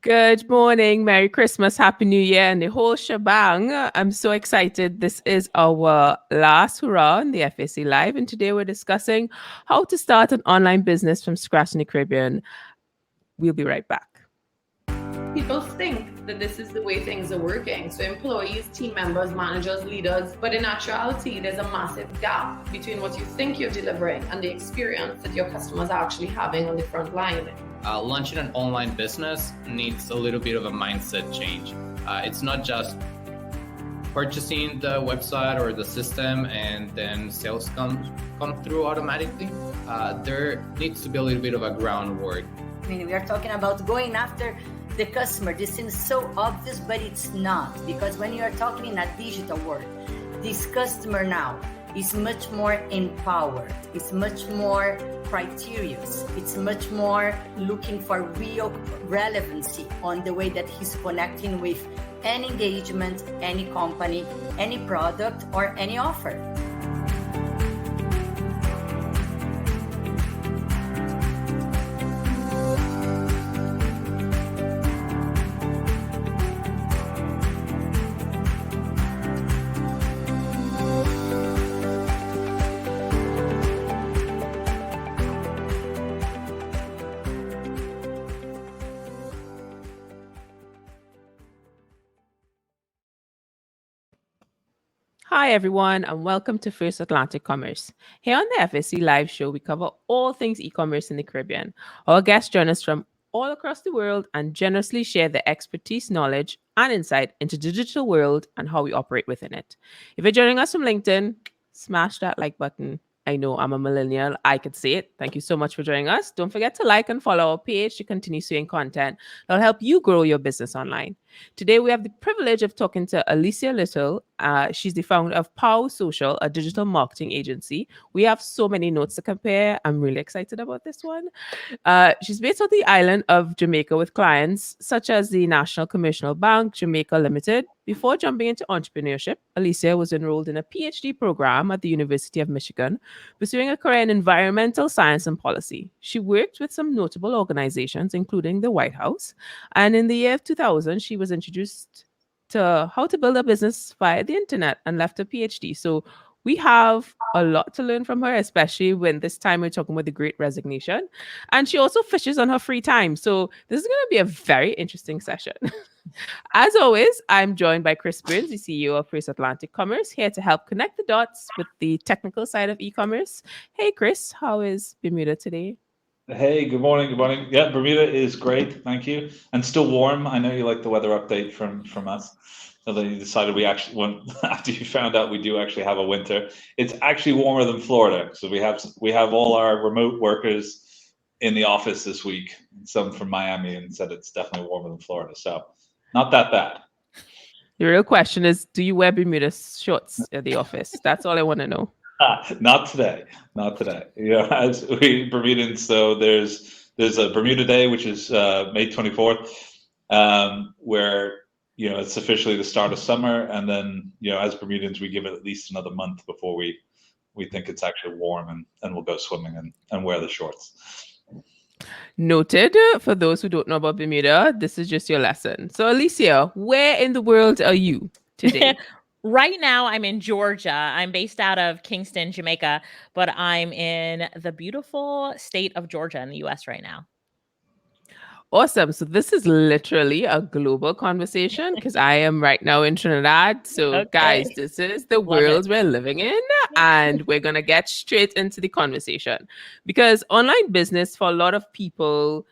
Good morning, Merry Christmas, Happy New Year, and the whole shebang. I'm so excited. This is our last hurrah on the FAC Live, and today we're discussing how to start an online business from scratch in the Caribbean. We'll be right back. People think that this is the way things are working. So employees, team members, managers, leaders, but in actuality, there's a massive gap between what you think you're delivering and the experience that your customers are actually having on the front line. Launching an online business needs a little bit of a mindset change. It's not just purchasing the website or the system and then sales come through automatically. There needs to be a little bit of a groundwork. I mean, we are talking about going after the customer. This seems so obvious, but it's not, because when you are talking in a digital world, this customer now is much more empowered. It's much more criterious. It's much more looking for real relevancy on the way that he's connecting with any engagement, any company, any product, or any offer. Hi, everyone, and welcome to First Atlantic Commerce. Here on the FSC Live show, we cover all things e-commerce in the Caribbean. Our guests join us from all across the world and generously share their expertise, knowledge, and insight into the digital world and how we operate within it. If you're joining us from LinkedIn, smash that like button. I know I'm a millennial. I could say it. Thank you so much for joining us. Don't forget to like and follow our page to continue seeing content that'll help you grow your business online. Today, we have the privilege of talking to Alicia Lyttle. She's the founder of POW Social, a digital marketing agency. We have so many notes to compare. I'm really excited about this one. She's based on the island of Jamaica with clients such as the National Commercial Bank, Jamaica Limited. Before jumping into entrepreneurship, Alicia was enrolled in a PhD program at the University of Michigan, pursuing a career in environmental science and policy. She worked with some notable organizations, including the White House. And in the year of 2000, she was introduced to how to build a business via the internet and left a PhD. So we have a lot to learn from her, especially when this time we're talking about the Great Resignation. And she also fishes on her free time. So this is going to be a very interesting session. As always, I'm joined by Chris Burns, the CEO of First Atlantic Commerce, here to help connect the dots with the technical side of e-commerce. Hey, Chris, how is Bermuda today? Hey, good morning. Good morning. Yeah, Bermuda is great. Thank you. And still warm. I know you like the weather update from us. So then you decided after you found out we do actually have a winter, it's actually warmer than Florida. So we have all our remote workers in the office this week, some from Miami, and said it's definitely warmer than Florida. So not that bad. The real question is, do you wear Bermuda shorts at the office? That's all I want to know. Not today. Not today. As we Bermudans, so there's a Bermuda Day, which is May 24th, where it's officially the start of summer, and then as Bermudans we give it at least another month before we think it's actually warm, and we'll go swimming and wear the shorts. Noted. For those who don't know about Bermuda, this is just your lesson. So Alicia, where in the world are you today? Right now, I'm in Georgia. I'm based out of Kingston, Jamaica, but I'm in the beautiful state of Georgia in the US right now. Awesome. So this is literally a global conversation because I am right now in Trinidad. So Okay. guys, this is the world we're living in, and we're going to get straight into the conversation because online business for a lot of people,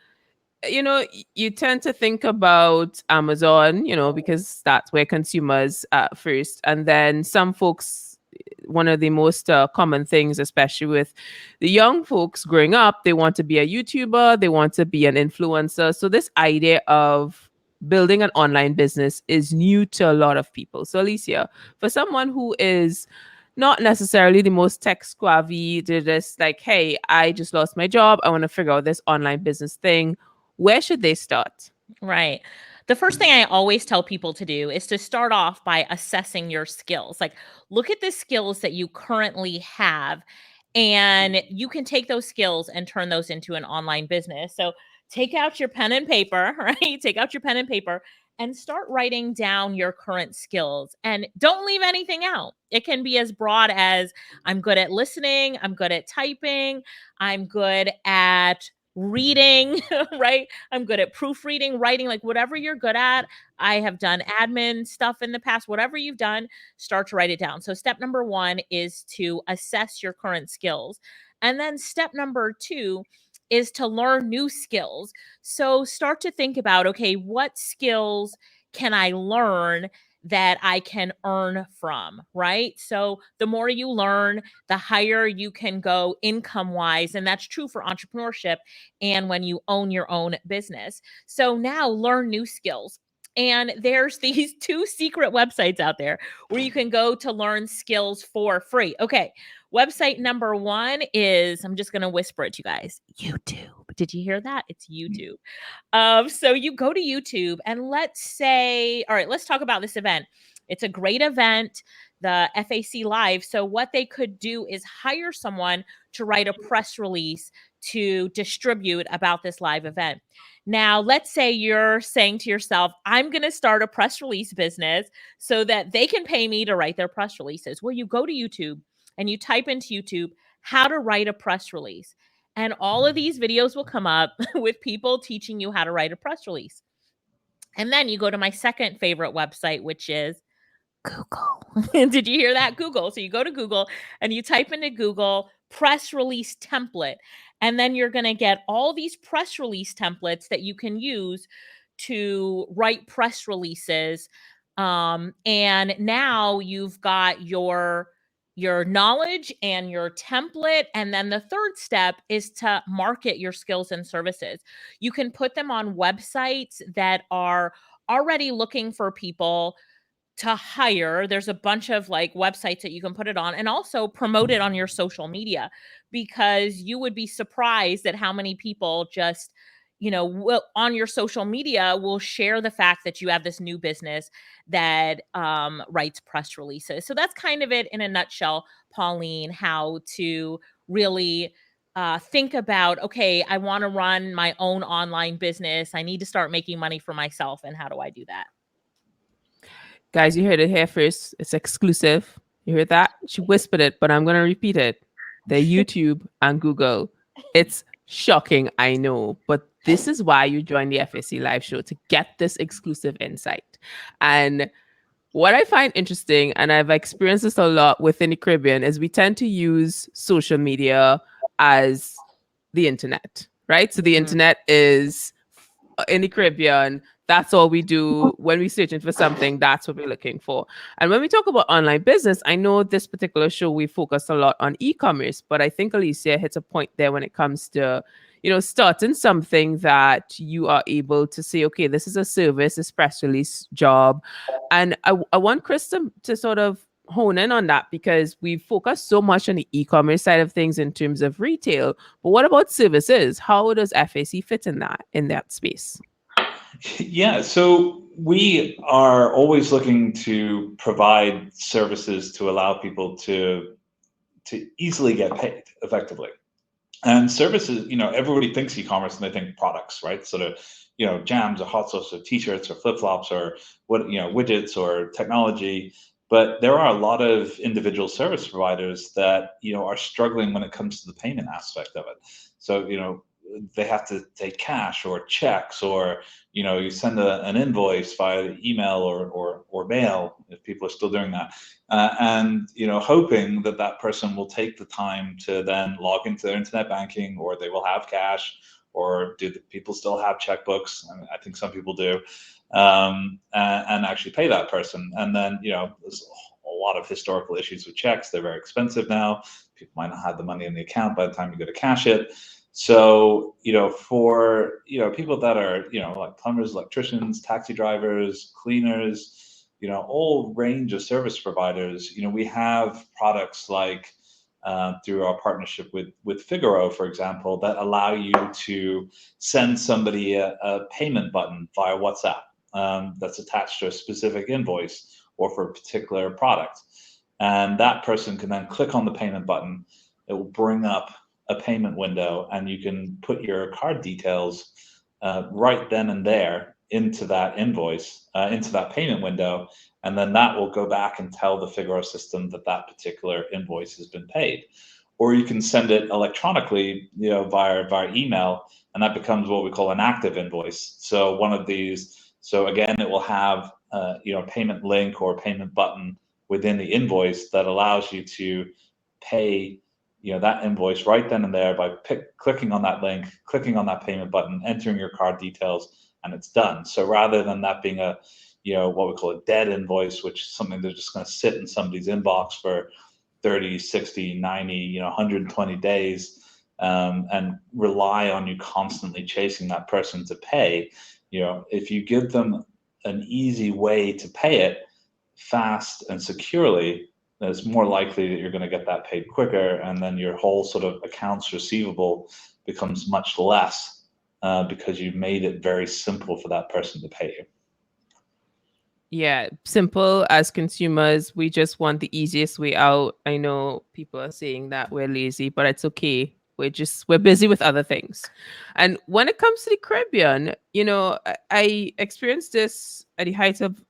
you tend to think about Amazon, because that's where consumers first. And then some folks, one of the most common things, especially with the young folks growing up, they want to be a YouTuber, they want to be an influencer. So this idea of building an online business is new to a lot of people. So Alicia, for someone who is not necessarily the most tech savvy, they're just like, hey, I just lost my job, I want to figure out this online business thing. Where should they start? Right. The first thing I always tell people to do is to start off by assessing your skills. Like, look at the skills that you currently have, and you can take those skills and turn those into an online business. So take out your pen and paper, right? Take out your pen and paper and start writing down your current skills, and don't leave anything out. It can be as broad as I'm good at listening, I'm good at typing, I'm good at reading, right? I'm good at proofreading, writing, like whatever you're good at. I have done admin stuff in the past. Whatever you've done, start to write it down. So step number 1 is to assess your current skills. And then step number 2 is to learn new skills. So start to think about, okay, what skills can I learn that I can earn from, right? So the more you learn, the higher you can go income wise. And that's true for entrepreneurship and when you own your own business. So now learn new skills. And there's these 2 secret websites out there where you can go to learn skills for free. Okay. Website number 1 is, I'm just going to whisper it to you guys, YouTube. Did you hear that? It's YouTube. So you go to YouTube and let's say, all right, let's talk about this event. It's a great event, the FAC Live. So what they could do is hire someone to write a press release to distribute about this live event. Now, let's say you're saying to yourself, I'm going to start a press release business so that they can pay me to write their press releases. Well, you go to YouTube and you type into YouTube how to write a press release. And all of these videos will come up with people teaching you how to write a press release. And then you go to my second favorite website, which is Google. Did you hear that? Google. So you go to Google and you type into Google press release template. And then you're going to get all these press release templates that you can use to write press releases. And now you've got your knowledge and your template. And then the third step is to market your skills and services. You can put them on websites that are already looking for people to hire. There's a bunch of like websites that you can put it on, and also promote it on your social media, because you would be surprised at how many people just, will on your social media will share the fact that you have this new business that writes press releases. So that's kind of it in a nutshell, Pauline, how to really think about, okay, I want to run my own online business. I need to start making money for myself. And how do I do that? Guys, you heard it here first. It's exclusive. You heard that? She whispered it, but I'm going to repeat it. The YouTube and Google. It's shocking, I know, but this is why you join the FAC Live show, to get this exclusive insight. And what I find interesting, and I've experienced this a lot within the Caribbean, is we tend to use social media as the internet, right? So the internet is in the Caribbean. That's all we do when we're searching for something. That's what we're looking for. And when we talk about online business, I know this particular show, we focus a lot on e-commerce, but I think Alicia hits a point there when it comes to, starting something that you are able to say, okay, this is a service, this press release job. And I want Chris to sort of hone in on that, because we focus so much on the e-commerce side of things in terms of retail. But what about services? How does FAC fit in that space? Yeah, so we are always looking to provide services to allow people to easily get paid effectively. And services, everybody thinks e-commerce and they think products, right? Sort of, jams or hot sauce or t-shirts or flip-flops or widgets or technology. But there are a lot of individual service providers that, are struggling when it comes to the payment aspect of it. So, they have to take cash or checks, or you send an invoice via email or mail, if people are still doing that, and hoping that person will take the time to then log into their internet banking, or they will have cash, or do people still have checkbooks? I think some people do, and actually pay that person. And then there's a lot of historical issues with checks. They're very expensive now. People might not have the money in the account by the time you go to cash it. So, for, people that are, like plumbers, electricians, taxi drivers, cleaners, all range of service providers, we have products like through our partnership with Figaro, for example, that allow you to send somebody a payment button via WhatsApp that's attached to a specific invoice or for a particular product. And that person can then click on the payment button. It will bring up a payment window, and you can put your card details right then and there into that invoice, into that payment window, and then that will go back and tell the Figaro system that that particular invoice has been paid. Or you can send it electronically, via email, and that becomes what we call an active invoice. So one of these, so again, it will have a payment link or payment button within the invoice that allows you to pay that invoice right then and there by clicking on that link, clicking on that payment button, entering your card details, and it's done. So rather than that being a what we call a dead invoice, which is something that's just going to sit in somebody's inbox for 30, 60, 90, 120 days, and rely on you constantly chasing that person to pay, if you give them an easy way to pay it fast and securely, it's more likely that you're going to get that paid quicker, and then your whole sort of accounts receivable becomes much less because you've made it very simple for that person to pay you. Yeah, simple. As consumers, we just want the easiest way out. I know people are saying that we're lazy, but it's okay. We're busy with other things. And when it comes to the Caribbean, I experienced this at the height of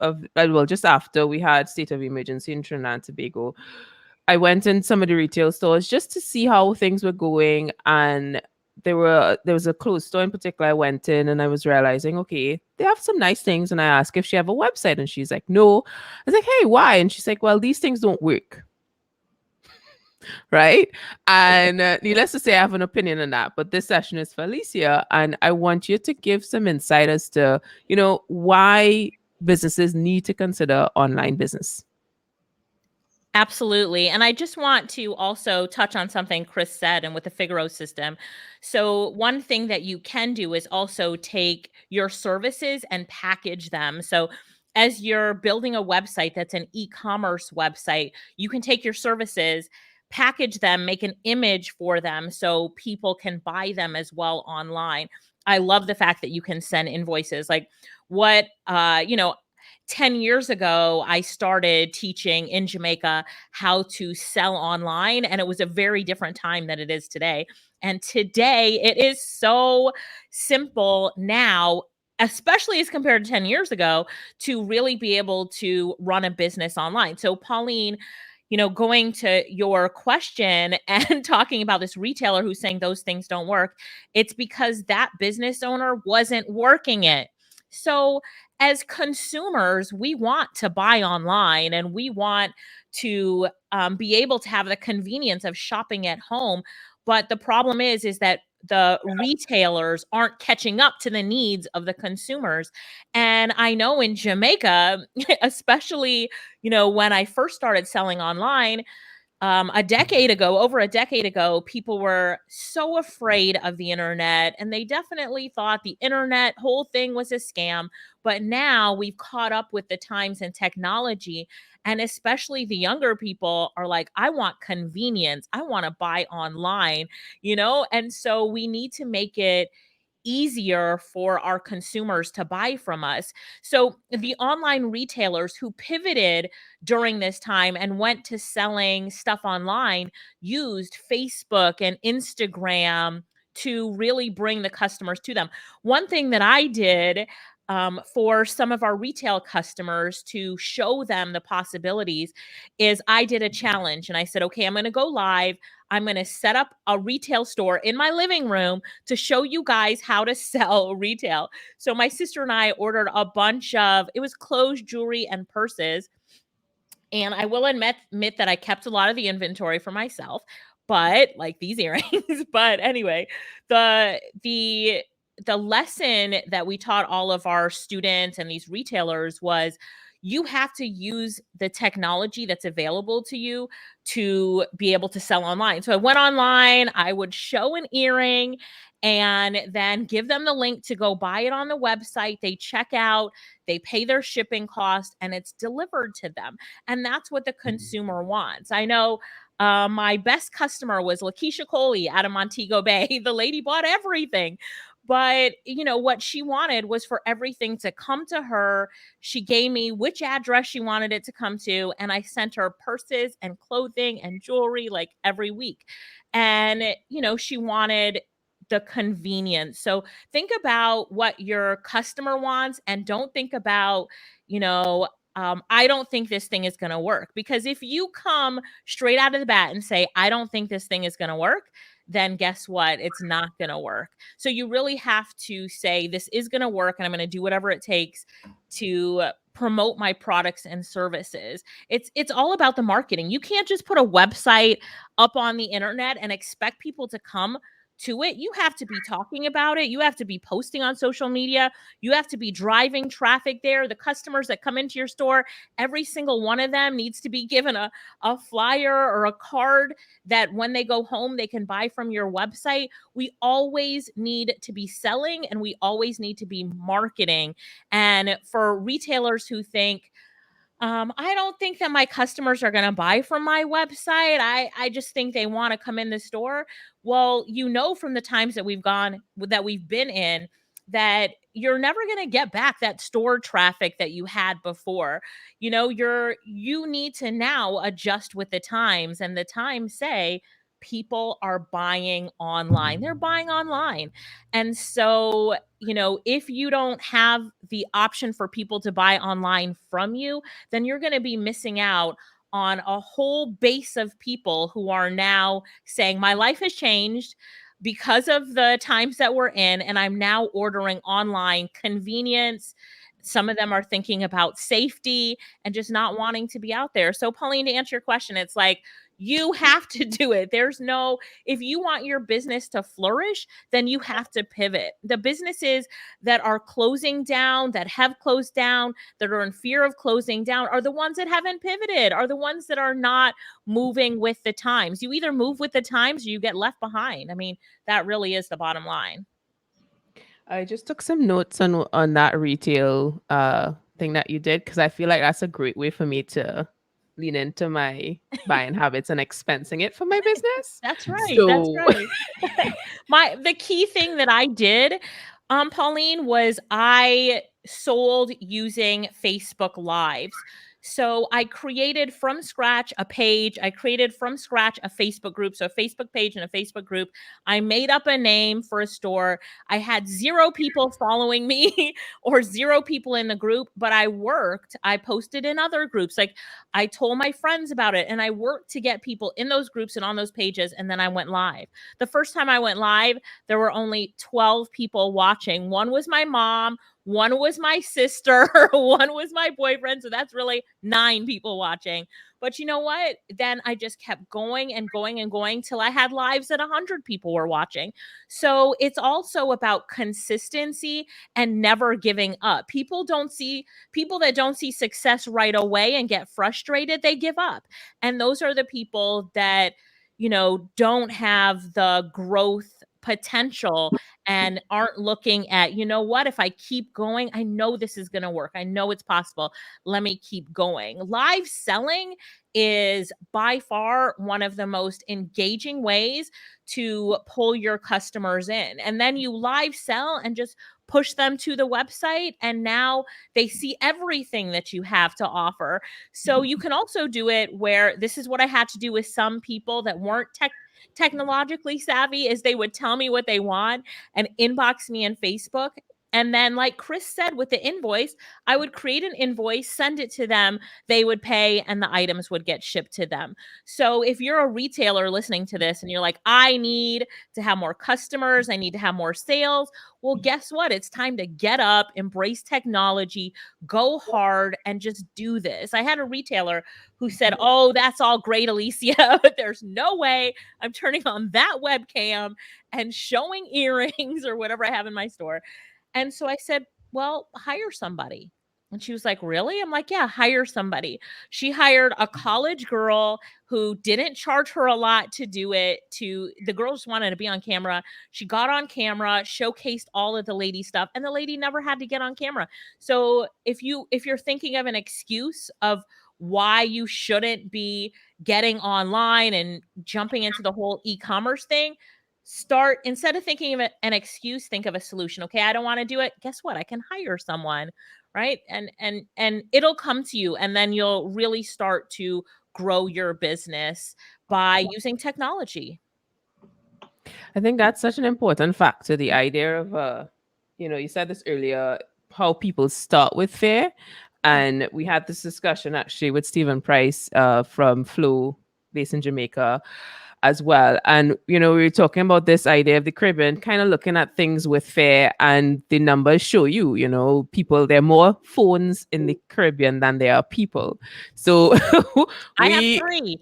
just after we had state of emergency in Trinidad and Tobago. I went in some of the retail stores just to see how things were going, and there was a clothes store in particular I went in, and I was realizing, okay, they have some nice things, and I asked if she have a website, and she's like, no. I was like, hey, why? And she's like, well, these things don't work. Right. And needless to say, I have an opinion on that, but this session is for Alicia, and I want you to give some insight as to why businesses need to consider online business. Absolutely. And I just want to also touch on something Chris said, and with the Figaro system. So one thing that you can do is also take your services and package them. So as you're building a website that's an e-commerce website, you can take your services, package them, make an image for them so people can buy them as well online. I love the fact that you can send invoices. Like what 10 years ago, I started teaching in Jamaica how to sell online, and it was a very different time than it is today. And today, it is so simple now, especially as compared to 10 years ago, to really be able to run a business online. So, Pauline, going to your question and talking about this retailer who's saying those things don't work, it's because that business owner wasn't working it. So, as consumers, we want to buy online, and we want to be able to have the convenience of shopping at home. But the problem is that the retailers aren't catching up to the needs of the consumers. And I know in Jamaica, especially, when I first started selling online, over a decade ago, people were so afraid of the internet, and they definitely thought the internet whole thing was a scam. But now we've caught up with the times and technology, and especially the younger people are like, I want convenience. I want to buy online, and so we need to make it easier for our consumers to buy from us. So the online retailers who pivoted during this time and went to selling stuff online used Facebook and Instagram to really bring the customers to them. One thing that I did for some of our retail customers to show them the possibilities is I did a challenge, and I said, okay, I'm going to go live. I'm going to set up a retail store in my living room to show you guys how to sell retail. So my sister and I ordered a bunch of, it was clothes, jewelry, and purses. And I will admit that I kept a lot of the inventory for myself, but like these earrings. But anyway, the lesson that we taught all of our students and these retailers was you have to use the technology that's available to you to be able to sell online. So I went online, I would show an earring and then give them the link to go buy it on the website. They check out, they pay their shipping cost, and it's delivered to them. And that's what the consumer wants. I know my best customer was Lakeisha Coley out of Montego Bay. The lady bought everything. But, what she wanted was for everything to come to her. She gave me which address she wanted it to come to, and I sent her purses and clothing and jewelry like every week. And, she wanted the convenience. So think about what your customer wants, and don't think about, I don't think this thing is going to work. Because if you come straight out of the bat and say, I don't think this thing is going to work, then guess what? It's not going to work. So you really have to say, this is going to work, and I'm going to do whatever it takes to promote my products and services. It's all about the marketing. You can't just put a website up on the internet and expect people to come to it. You have to be talking about it. You have to be posting on social media. You have to be driving traffic there. The customers that come into your store, every single one of them needs to be given a flyer or a card that when they go home, they can buy from your website. We always need to be selling, and we always need to be marketing. And for retailers who think, I don't think that my customers are going to buy from my website. I just think they want to come in the store. Well, from the times that we've been in, that you're never going to get back that store traffic that you had before. You need to now adjust with the times, and the times say people are buying online. They're buying online. And so, if you don't have the option for people to buy online from you, then you're going to be missing out on a whole base of people who are now saying, my life has changed because of the times that we're in, and I'm now ordering online. Convenience. Some of them are thinking about safety and just not wanting to be out there. So, Pauline, to answer your question, it's like, you have to do it. If you want your business to flourish, then you have to pivot. The businesses that are closing down, that have closed down, that are in fear of closing down, are the ones that haven't pivoted, are the ones that are not moving with the times. You either move with the times or you get left behind. I mean, that really is the bottom line. I just took some notes on that retail thing that you did, because I feel like that's a great way for me to lean into my buying habits and expensing it for my business. That's right. That's So right. The key thing that I did, Pauline, was I sold using Facebook Lives. So I created from scratch a page. I created from scratch a Facebook group. So a Facebook page and a Facebook group. I made up a name for a store. I had 0 people following me or 0 people in the group, but I worked. I posted in other groups. Like, I told my friends about it, and I worked to get people in those groups and on those pages. And then I went live. The first time I went live, there were only 12 people watching. One was my mom, one was my sister, one was my boyfriend. So that's really 9 people watching. But you know what? Then I just kept going and going and going till I had lives that 100 people were watching. So it's also about consistency and never giving up. People that don't see success right away and get frustrated, they give up. And those are the people that, don't have the growth potential and aren't looking at, what, if I keep going, I know this is going to work. I know it's possible. Let me keep going. Live selling is by far one of the most engaging ways to pull your customers in. And then you live sell and just push them to the website, and now they see everything that you have to offer. So you can also do it where, this is what I had to do with some people that weren't technologically savvy, is they would tell me what they want and inbox me in Facebook. And then, like Chris said, with the invoice, I would create an invoice, send it to them, they would pay, and the items would get shipped to them. So if you're a retailer listening to this and you're like, I need to have more customers, I need to have more sales, well, guess what? It's time to get up, embrace technology, go hard, and just do this. I had a retailer who said, oh, that's all great, Alicia, but there's no way I'm turning on that webcam and showing earrings or whatever I have in my store. And so I said, well, hire somebody. And she was like, really? I'm like, yeah, hire somebody. She hired a college girl who didn't charge her a lot to do it. The girl just wanted to be on camera. She got on camera, showcased all of the lady stuff, and the lady never had to get on camera. So if you're thinking of an excuse of why you shouldn't be getting online and jumping into the whole e-commerce thing, instead of thinking of an excuse, think of a solution. Okay, I don't want to do it. Guess what? I can hire someone, right? And it'll come to you, and then you'll really start to grow your business by using technology. I think that's such an important factor. The idea of, you said this earlier, how people start with fear. And we had this discussion actually with Stephen Price from Flow, based in Jamaica, as well. And, we were talking about this idea of the Caribbean, kind of looking at things with fear, and the numbers show people, there are more phones in the Caribbean than there are people. So I have we 3.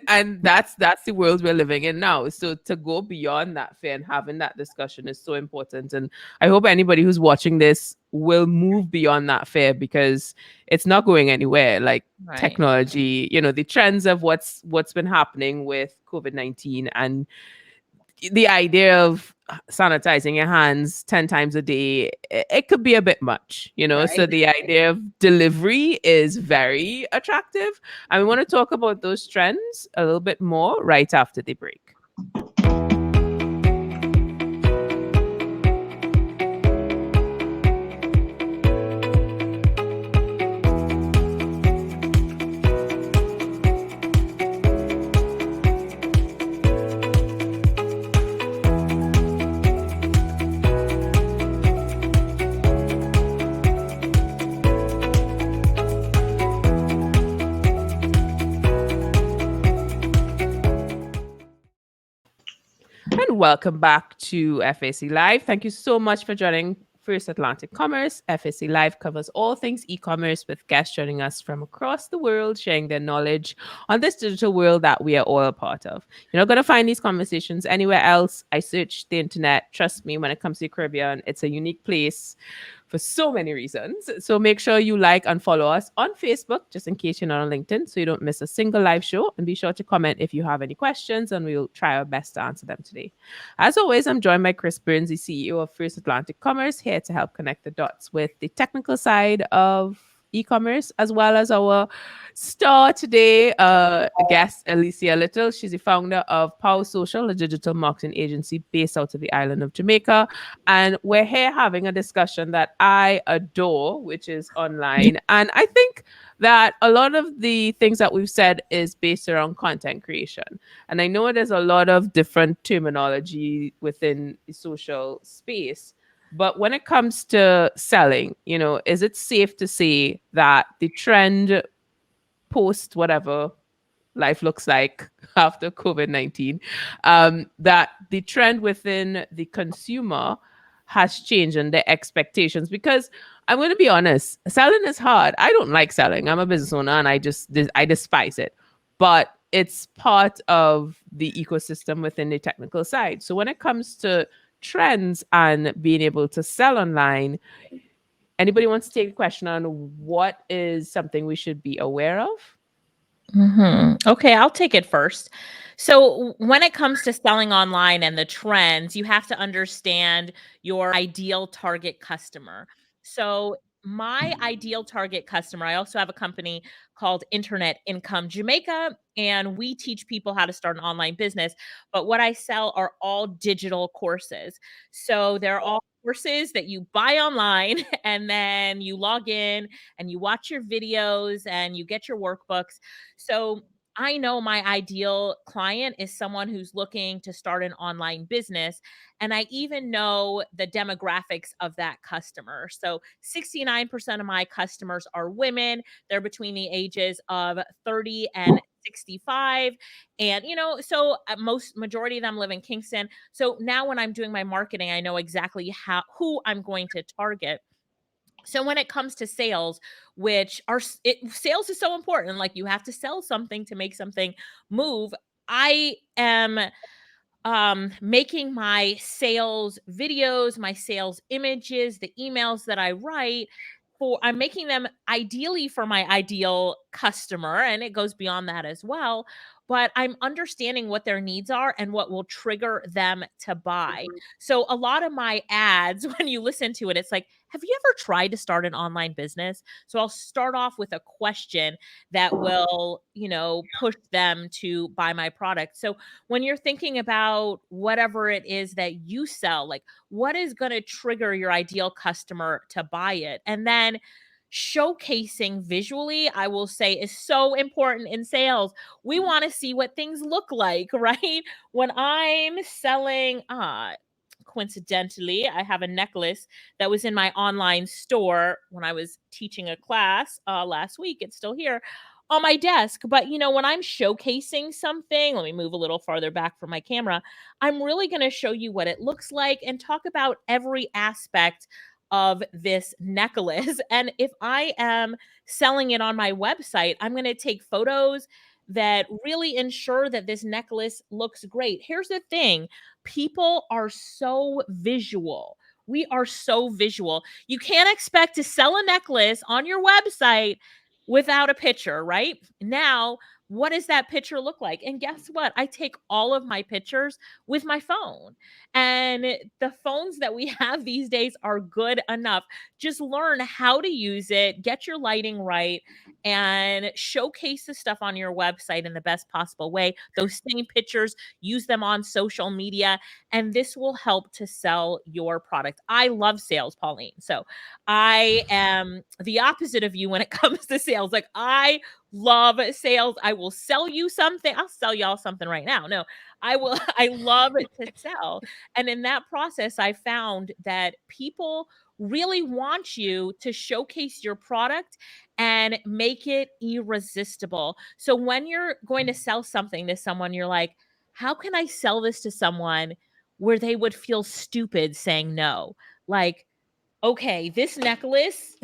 and that's the world we're living in now. So to go beyond that fear and having that discussion is so important. And I hope anybody who's watching this will move beyond that fear, because it's not going anywhere. Like Right. technology, the trends of what's been happening with COVID-19, and the idea of sanitizing your hands 10 times a day, it could be a bit much. So Right. the idea of delivery is very attractive, and we want to talk about those trends a little bit more right after the break. And welcome back to FAC Live. Thank you so much for joining First Atlantic Commerce. FAC Live covers all things e-commerce, with guests joining us from across the world, sharing their knowledge on this digital world that we are all a part of. You're not going to find these conversations anywhere else. I searched the internet. Trust me, when it comes to the Caribbean, it's a unique place for so many reasons. So make sure you like and follow us on Facebook, just in case you're not on LinkedIn, so you don't miss a single live show. And be sure to comment if you have any questions, and we'll try our best to answer them today. As always, I'm joined by Chris Burns, the CEO of First Atlantic Commerce, here to help connect the dots with the technical side of e-commerce, as well as our star today, guest Alicia Lyttle. She's the founder of POW Social, a digital marketing agency based out of the island of Jamaica. And we're here having a discussion that I adore, which is online. And I think that a lot of the things that we've said is based around content creation. And I know there's a lot of different terminology within the social space. But when it comes to selling, is it safe to say that the trend post whatever life looks like after COVID-19, that the trend within the consumer has changed and their expectations? Because I'm going to be honest, selling is hard. I don't like selling. I'm a business owner and I despise it. But it's part of the ecosystem within the technical side. So when it comes to trends and being able to sell online, anybody wants to take a question on what is something we should be aware of? Okay, I'll take it first. So, when it comes to selling online and the trends, you have to understand your ideal target customer. So, my ideal target customer, I also have a company called Internet Income Jamaica, and we teach people how to start an online business. But what I sell are all digital courses. So, they're all courses that you buy online and then you log in and you watch your videos and you get your workbooks. So I know my ideal client is someone who's looking to start an online business. And I even know the demographics of that customer. So 69% of my customers are women. They're between the ages of 30 and 65. And, so most majority of them live in Kingston. So now when I'm doing my marketing, I know exactly who I'm going to target. So when it comes to sales, sales is so important, like you have to sell something to make something move. I am making my sales videos, my sales images, the emails that I write I'm making them ideally for my ideal customer, and it goes beyond that as well. But I'm understanding what their needs are and what will trigger them to buy. So a lot of my ads, when you listen to it, it's like, have you ever tried to start an online business? So I'll start off with a question that will, push them to buy my product. So when you're thinking about whatever it is that you sell, like what is going to trigger your ideal customer to buy it? And then showcasing visually, I will say, is so important in sales. We want to see what things look like, right? When I'm selling, coincidentally, I have a necklace that was in my online store when I was teaching a class last week. It's still here on my desk. But, when I'm showcasing something, let me move a little farther back from my camera. I'm really going to show you what it looks like and talk about every aspect of this necklace. And if I am selling it on my website, I'm going to take photos that really ensure that this necklace looks great. Here's the thing, people are so visual. We are so visual. You can't expect to sell a necklace on your website without a picture, right? Now, what does that picture look like? And guess what? I take all of my pictures with my phone. And the phones that we have these days are good enough. Just learn how to use it, get your lighting right, and showcase the stuff on your website in the best possible way. Those same pictures, use them on social media, and this will help to sell your product. I love sales, Pauline. So I am the opposite of you when it comes to sales. Like, I love sales. I will sell you something. I'll sell y'all something right now. No, I will. I love to sell. And in that process, I found that people really want you to showcase your product and make it irresistible. So when you're going to sell something to someone, you're like, how can I sell this to someone where they would feel stupid saying no? Like, okay, this necklace,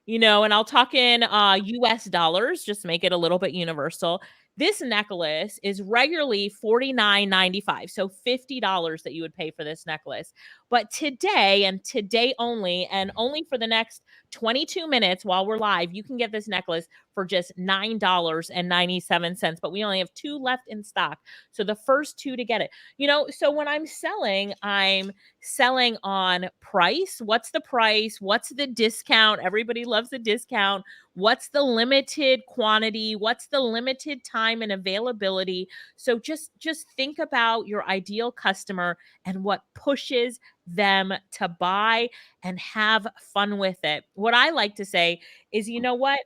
and I'll talk in US dollars, just make it a little bit universal. This necklace is regularly $49.95, so $50 that you would pay for this necklace. But today, and today only, and only for the next 22 minutes while we're live, you can get this necklace for just $9.97. But we only have 2 left in stock. So the first 2 to get it. So when I'm selling on price. What's the price? What's the discount? Everybody loves a discount. What's the limited quantity? What's the limited time and availability? So just think about your ideal customer and what pushes them to buy and have fun with it. What I like to say is, you know what?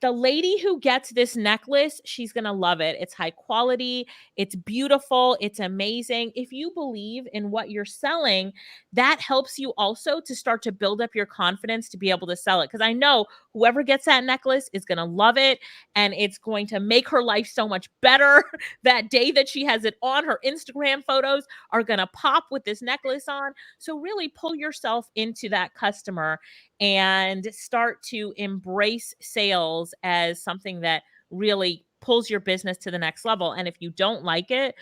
The lady who gets this necklace, she's going to love it. It's high quality. It's beautiful. It's amazing. If you believe in what you're selling, that helps you also to start to build up your confidence to be able to sell it. Because I know whoever gets that necklace is going to love it, and it's going to make her life so much better. That day that she has it on, her Instagram photos are going to pop with this necklace on. So really pull yourself into that customer and start to embrace sales as something that really pulls your business to the next level. And if you don't like it,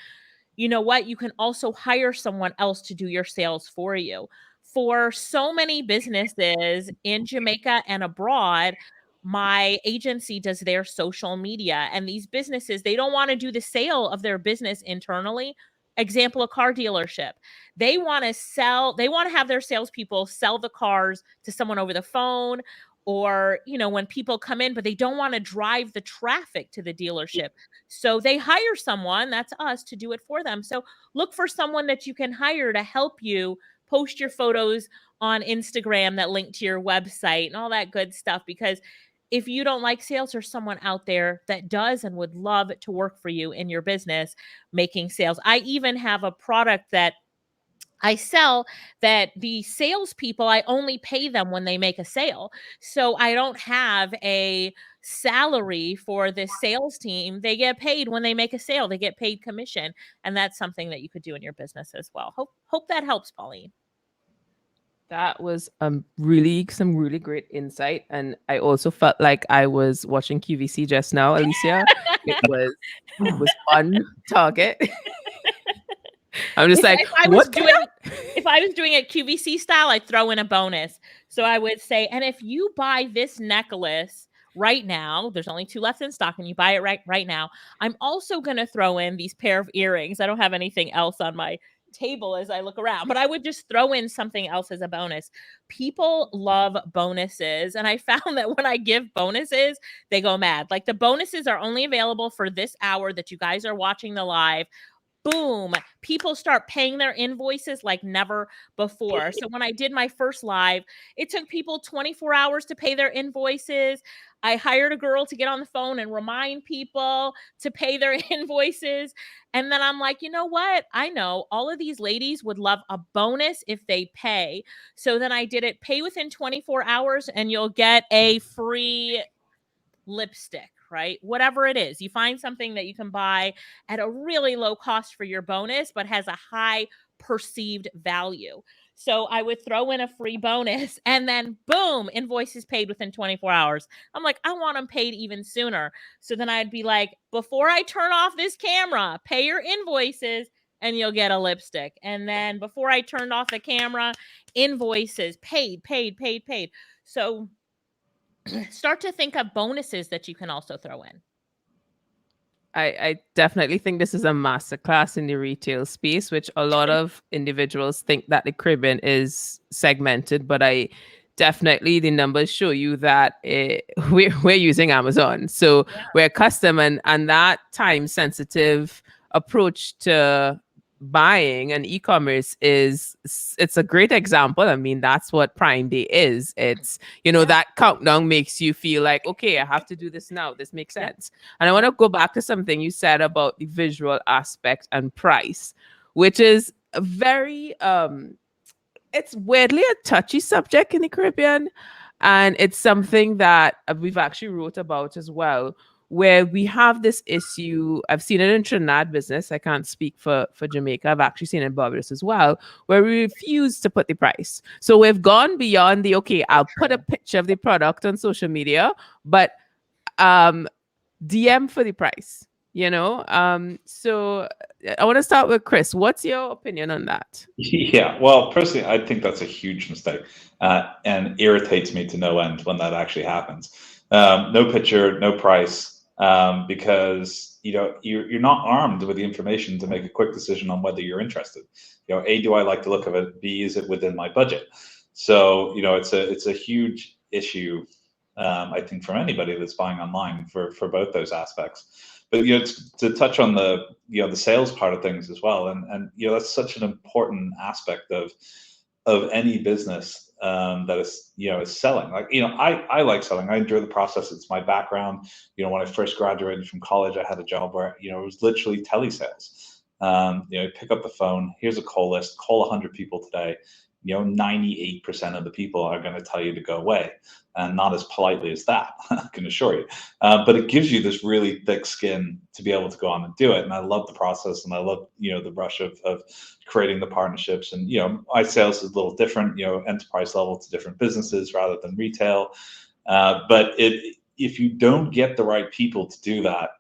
you know what? You can also hire someone else to do your sales for you. For so many businesses in Jamaica and abroad, my agency does their social media, and these businesses, they don't want to do the sale of their business internally. Example, a car dealership. They want to have their salespeople sell the cars to someone over the phone, or, when people come in, but they don't want to drive the traffic to the dealership. So they hire someone, that's us, to do it for them. So look for someone that you can hire to help you post your photos on Instagram that link to your website and all that good stuff. Because if you don't like sales, there's someone out there that does and would love to work for you in your business making sales. I even have a product that I sell that the salespeople, I only pay them when they make a sale. So I don't have a salary for this sales team. They get paid when they make a sale. They get paid commission. And that's something that you could do in your business as well. Hope that helps, Pauline. That was some really great insight, and I also felt like I was watching QVC just now, Alicia. It was on target. I'm just like, if I was doing it QVC style, I'd throw in a bonus. So I would say, and if you buy this necklace right now, there's only 2 left in stock, and you buy it right now, I'm also going to throw in these pair of earrings. I don't have anything else on my table as I look around, but I would just throw in something else as a bonus. People love bonuses, and I found that when I give bonuses, they go mad. Like, the bonuses are only available for this hour that you guys are watching the live. boom, people start paying their invoices like never before. So when I did my first live, it took people 24 hours to pay their invoices. I hired a girl to get on the phone and remind people to pay their invoices. And then I'm like, you know what? I know all of these ladies would love a bonus if they pay. So then I did it, pay within 24 hours and you'll get a free lipstick, right? Whatever it is, you find something that you can buy at a really low cost for your bonus, but has a high perceived value. So I would throw in a free bonus and then boom, invoices paid within 24 hours. I'm like, I want them paid even sooner. So then I'd be like, before I turn off this camera, pay your invoices and you'll get a lipstick. And then before I turned off the camera, invoices paid, paid, paid, paid. So start to think of bonuses that you can also throw in. I definitely think this is a masterclass in the retail space, which a lot of individuals think that the Caribbean is segmented, but I definitely the numbers show you that we're using Amazon, so we're custom, and that time sensitive approach to buying and e-commerce it's a great example. I mean, that's what Prime Day is. It's that countdown makes you feel like, okay, I have to do this now, this makes sense. And I want to go back to something you said about the visual aspect and price, which is a very it's weirdly a touchy subject in the Caribbean, and it's something that we've actually wrote about as well, where we have this issue. I've seen it in Trinidad business. I can't speak for Jamaica. I've actually seen it in Barbados as well, where we refuse to put the price. So we've gone beyond the, okay, I'll put a picture of the product on social media, but DM for the price, so I want to start with Chris. What's your opinion on that? Yeah, well, personally, I think that's a huge mistake, and irritates me to no end when that actually happens. No picture, no price, because you're not armed with the information to make a quick decision on whether you're interested. A, do I like the look of it? B, is it within my budget? So it's a huge issue, I think, from anybody that's buying online for both those aspects. But to touch on the the sales part of things as well, and that's such an important aspect of any business that is selling. Like I like selling. I enjoy the process. It's my background. When I first graduated from college, I had a job where it was literally telesales. Pick up the phone. Here's a call list. Call 100 people today. 98% of the people are going to tell you to go away, and not as politely as that, I can assure you. But it gives you this really thick skin to be able to go on and do it. And I love the process, and I love the rush of creating the partnerships. And my sales is a little different, enterprise level to different businesses rather than retail. But if you don't get the right people to do that,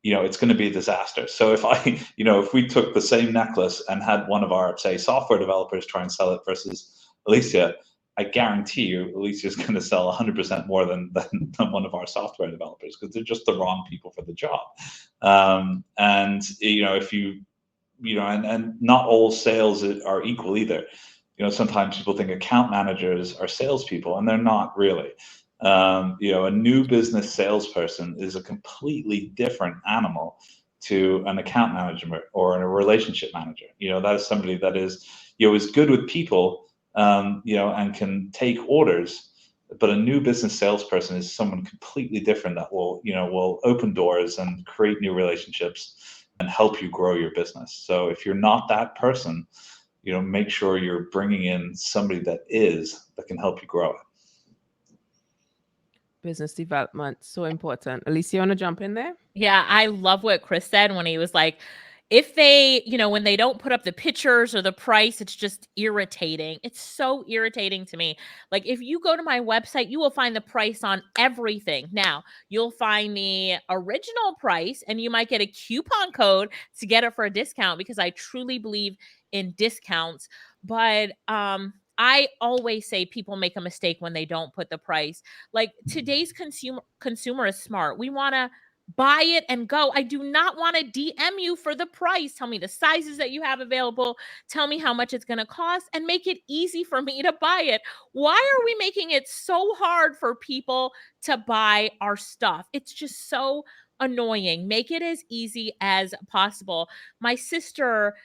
it's going to be a disaster. So if we took the same necklace and had one of our, say, software developers try and sell it versus Alicia, I guarantee you Alicia's going to sell 100% more than one of our software developers, because they're just the wrong people for the job. And if and not all sales are equal either. Sometimes people think account managers are salespeople, and they're not really. A new business salesperson is a completely different animal to an account manager or a relationship manager. That is somebody that is good with people, and can take orders. But a new business salesperson is someone completely different that will open doors and create new relationships and help you grow your business. So if you're not that person, make sure you're bringing in somebody that can help you grow it. Business development, so important. Alicia, you want to jump in there? Yeah, I love what Chris said when he was like, if they, when they don't put up the pictures or the price, it's just irritating. It's so irritating to me. Like, if you go to my website, you will find the price on everything. Now, you'll find the original price, and you might get a coupon code to get it for a discount, because I truly believe in discounts. But I always say people make a mistake when they don't put the price. Like, today's consumer is smart. We want to buy it and go. I do not want to DM you for the price. Tell me the sizes that you have available. Tell me how much it's going to cost, and make it easy for me to buy it. Why are we making it so hard for people to buy our stuff? It's just so annoying. Make it as easy as possible. My sister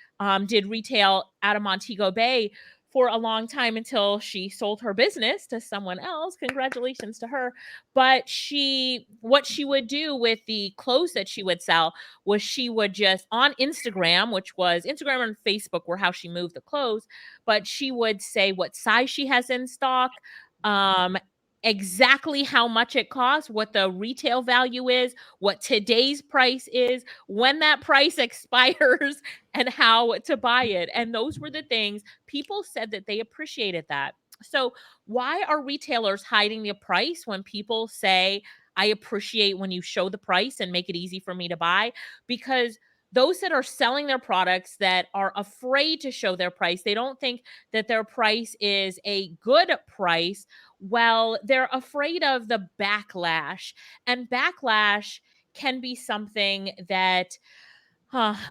did retail out of Montego Bay for a long time until she sold her business to someone else. Congratulations to her. But what she would do with the clothes that she would sell was she would just on Instagram, which was Instagram and Facebook were how she moved the clothes, but she would say what size she has in stock, um, exactly how much it costs, what the retail value is, what today's price is, when that price expires, and how to buy it. And those were the things people said that they appreciated that. So, why are retailers hiding the price when people say, I appreciate when you show the price and make it easy for me to buy? Because those that are selling their products that are afraid to show their price, they don't think that their price is a good price. Well, they're afraid of the backlash. And backlash can be something that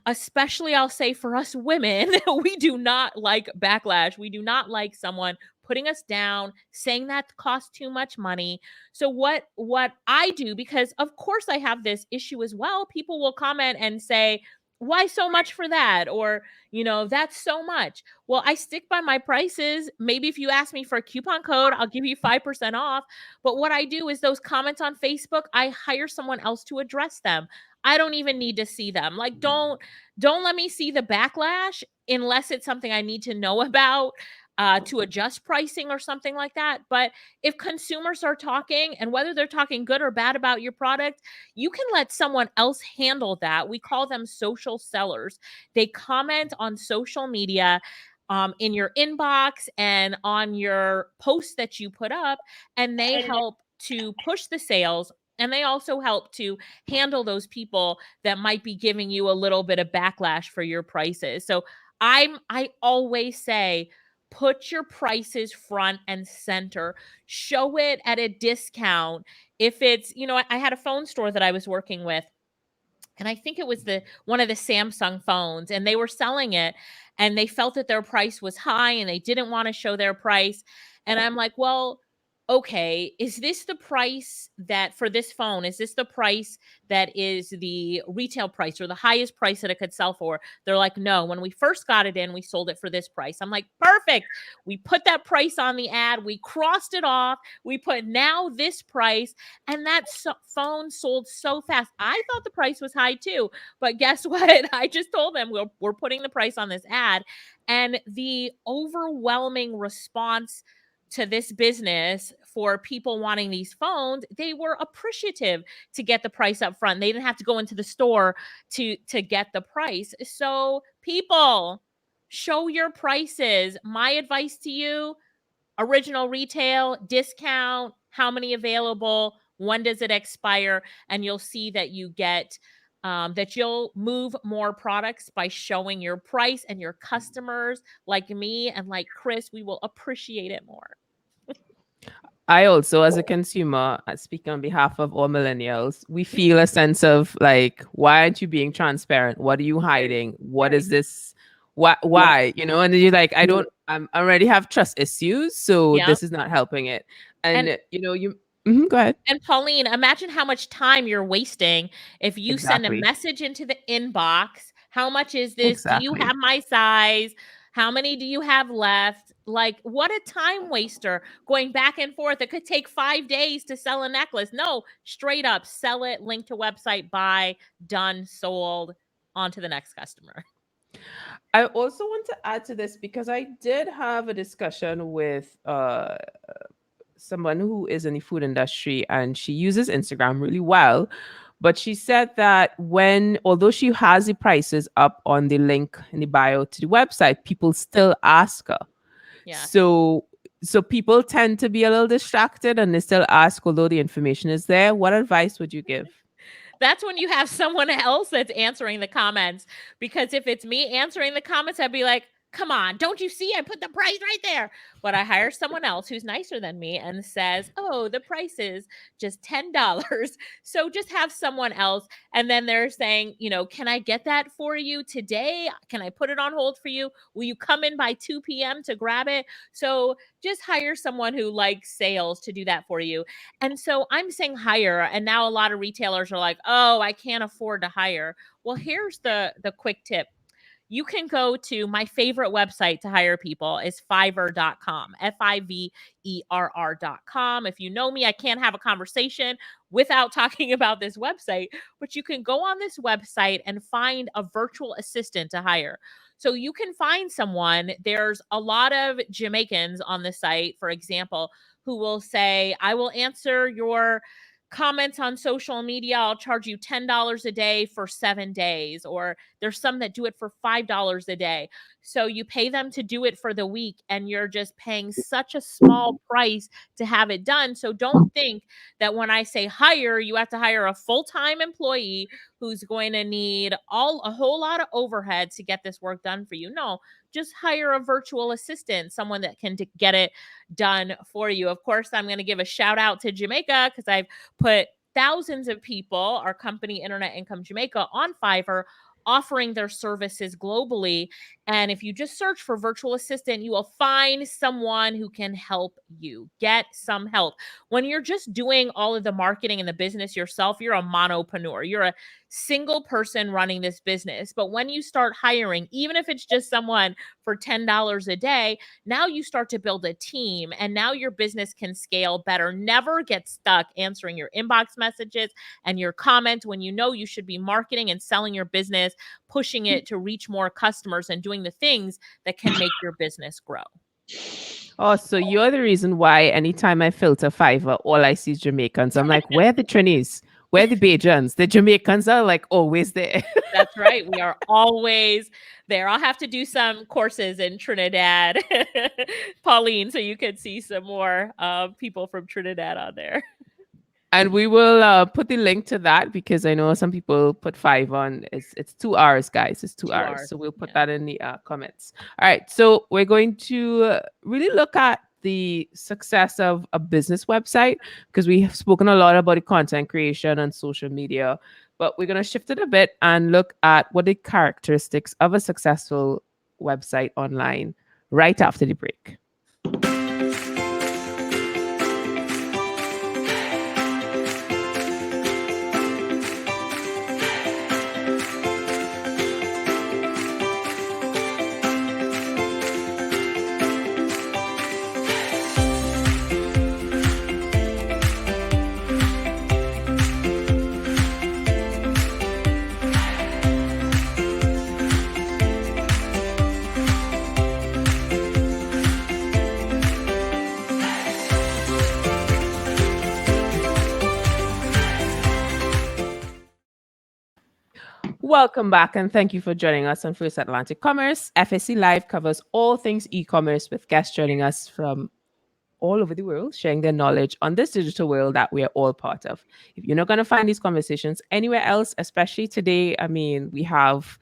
especially I'll say for us women, we do not like backlash. We do not like someone putting us down, saying that costs too much money. So what I do, because of course I have this issue as well, people will comment and say, why so much for that? Or, that's so much. Well, I stick by my prices. Maybe if you ask me for a coupon code, I'll give you 5% off. But what I do is those comments on Facebook, I hire someone else to address them. I don't even need to see them. Like, don't let me see the backlash unless it's something I need to know about to adjust pricing or something like that. But if consumers are talking, and whether they're talking good or bad about your product, you can let someone else handle that. We call them social sellers. They comment on social media, in your inbox and on your posts that you put up, and they help to push the sales, and they also help to handle those people that might be giving you a little bit of backlash for your prices. So I always say, put your prices front and center. Show it at a discount. If it's, I had a phone store that I was working with, and I think it was one of the Samsung phones, and they were selling it, and they felt that their price was high and they didn't want to show their price. And I'm like, well, okay, is this the price that for this phone? Is this the price that is the retail price or the highest price that it could sell for? They're like, no, when we first got it in, we sold it for this price. I'm like, perfect. We put that price on the ad, we crossed it off, we put now this price, and that phone sold so fast. I thought the price was high too, but guess what? I just told them we're putting the price on this ad, and the overwhelming response to this business for people wanting these phones, they were appreciative to get the price up front. They didn't have to go into the store to get the price. So people, show your prices. My advice to you: original retail, discount, how many available, when does it expire, and you'll see that you get that you'll move more products by showing your price, and your customers like me and like Chris, we will appreciate it more. I also, as a consumer, speaking on behalf of all millennials, we feel a sense of like, why aren't you being transparent? What are you hiding? What is this? Why? And then you're like, I already have trust issues, so Yeah. this is not helping it. And And go ahead. And Pauline, imagine how much time you're wasting if you send a Exactly. message into the inbox. How much is this? Do you Exactly. have my size? How many do you have left? Like, what a time waster going back and forth. It could take 5 days to sell a necklace. No, straight up sell it, link to website, buy, done, sold, on to the next customer. I also want to add to this because I did have a discussion with someone who is in the food industry, and she uses Instagram really well. But she said that although she has the prices up on the link in the bio to the website, people still ask her. Yeah. So people tend to be a little distracted and they still ask, although the information is there. What advice would you give? That's when you have someone else that's answering the comments. Because if it's me answering the comments, I'd be like, come on, don't you see? I put the price right there. But I hire someone else who's nicer than me and says, oh, the price is just $10. So just have someone else. And then they're saying, can I get that for you today? Can I put it on hold for you? Will you come in by 2 p.m. to grab it? So just hire someone who likes sales to do that for you. And so I'm saying hire. And now a lot of retailers are like, oh, I can't afford to hire. Well, here's the quick tip. You can go to my favorite website to hire people is fiverr.com, fiverr.com. If you know me, I can't have a conversation without talking about this website, but you can go on this website and find a virtual assistant to hire. So you can find someone. There's a lot of Jamaicans on the site, for example, who will say, I will answer your comments on social media. I'll charge you $10 a day for 7 days. Or there's some that do it for $5 a day. So you pay them to do it for the week and you're just paying such a small price to have it done. So don't think that when I say hire, you have to hire a full-time employee who's going to need a whole lot of overhead to get this work done for you. No, just hire a virtual assistant, someone that can get it done for you. Of course, I'm going to give a shout out to Jamaica because I've put thousands of people, our company Internet Income Jamaica, on Fiverr offering their services globally. And if you just search for virtual assistant, you will find someone who can help you. Get some help. When you're just doing all of the marketing and the business yourself, you're a monopreneur. You're a single person running this business. But when you start hiring, even if it's just someone for $10 a day, now you start to build a team and now your business can scale better. Never get stuck answering your inbox messages and your comments when you know you should be marketing and selling your business, pushing it to reach more customers and doing the things that can make your business grow. Oh, so you're the reason why anytime I filter Fiverr, all I see is Jamaicans. I'm like, where are the Trinis? Where are the Bajans? The Jamaicans are like always there. That's right. We are always there. I'll have to do some courses in Trinidad, Pauline, so you can see some more people from Trinidad on there. And we will put the link to that because I know some people put 5 on. It's 2 hours, guys. It's 2 hours. So we'll put that in the comments. All right. So we're going to really look at the success of a business website because we have spoken a lot about the content creation and social media, but we're going to shift it a bit and look at what the characteristics of a successful website online right after the break. Welcome back and thank you for joining us on First Atlantic Commerce. FSC Live covers all things e-commerce with guests joining us from all over the world, sharing their knowledge on this digital world that we are all part of. If you're not going to find these conversations anywhere else, especially today, I mean, we have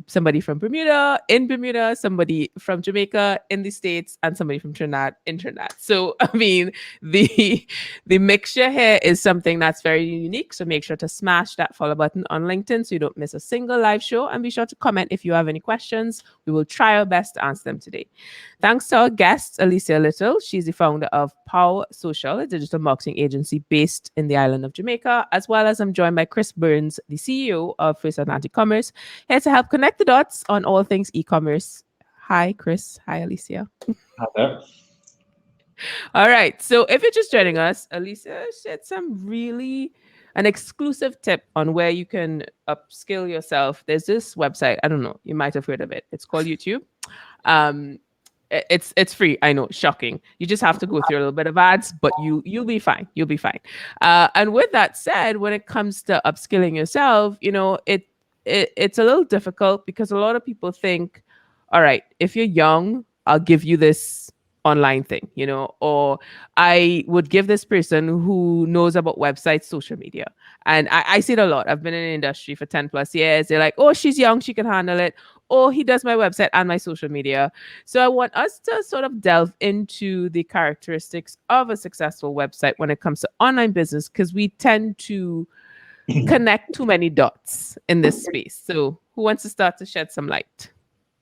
somebody from Bermuda, in Bermuda, somebody from Jamaica, in the States, and somebody from Trinidad, in Trinidad. So, I mean, the mixture here is something that's very unique. So make sure to smash that follow button on LinkedIn so you don't miss a single live show. And be sure to comment if you have any questions. We will try our best to answer them today. Thanks to our guest, Alicia Lyttle. She's the founder of POW Social, a digital marketing agency based in the island of Jamaica, as well as I'm joined by Chris Burns, the CEO of First Atlantic Commerce, here to help connect the dots on all things e-commerce. Hi, Chris. Hi, Alicia. Hi there. All right. So if you're just joining us, Alicia shared an exclusive tip on where you can upskill yourself. There's this website. I don't know. You might have heard of it. It's called YouTube. It's free. I know, shocking. You just have to go through a little bit of ads, but you'll be fine. You'll be fine. And with that said, when it comes to upskilling yourself, it's a little difficult because a lot of people think, all right, if you're young, I'll give you this online thing, or I would give this person who knows about websites, social media. And I see it a lot. I've been in the industry for 10 plus years. They're like, oh, she's young, she can handle it. or he does my website and my social media. So I want us to sort of delve into the characteristics of a successful website when it comes to online business, because we tend to connect too many dots in this space. So who wants to start to shed some light?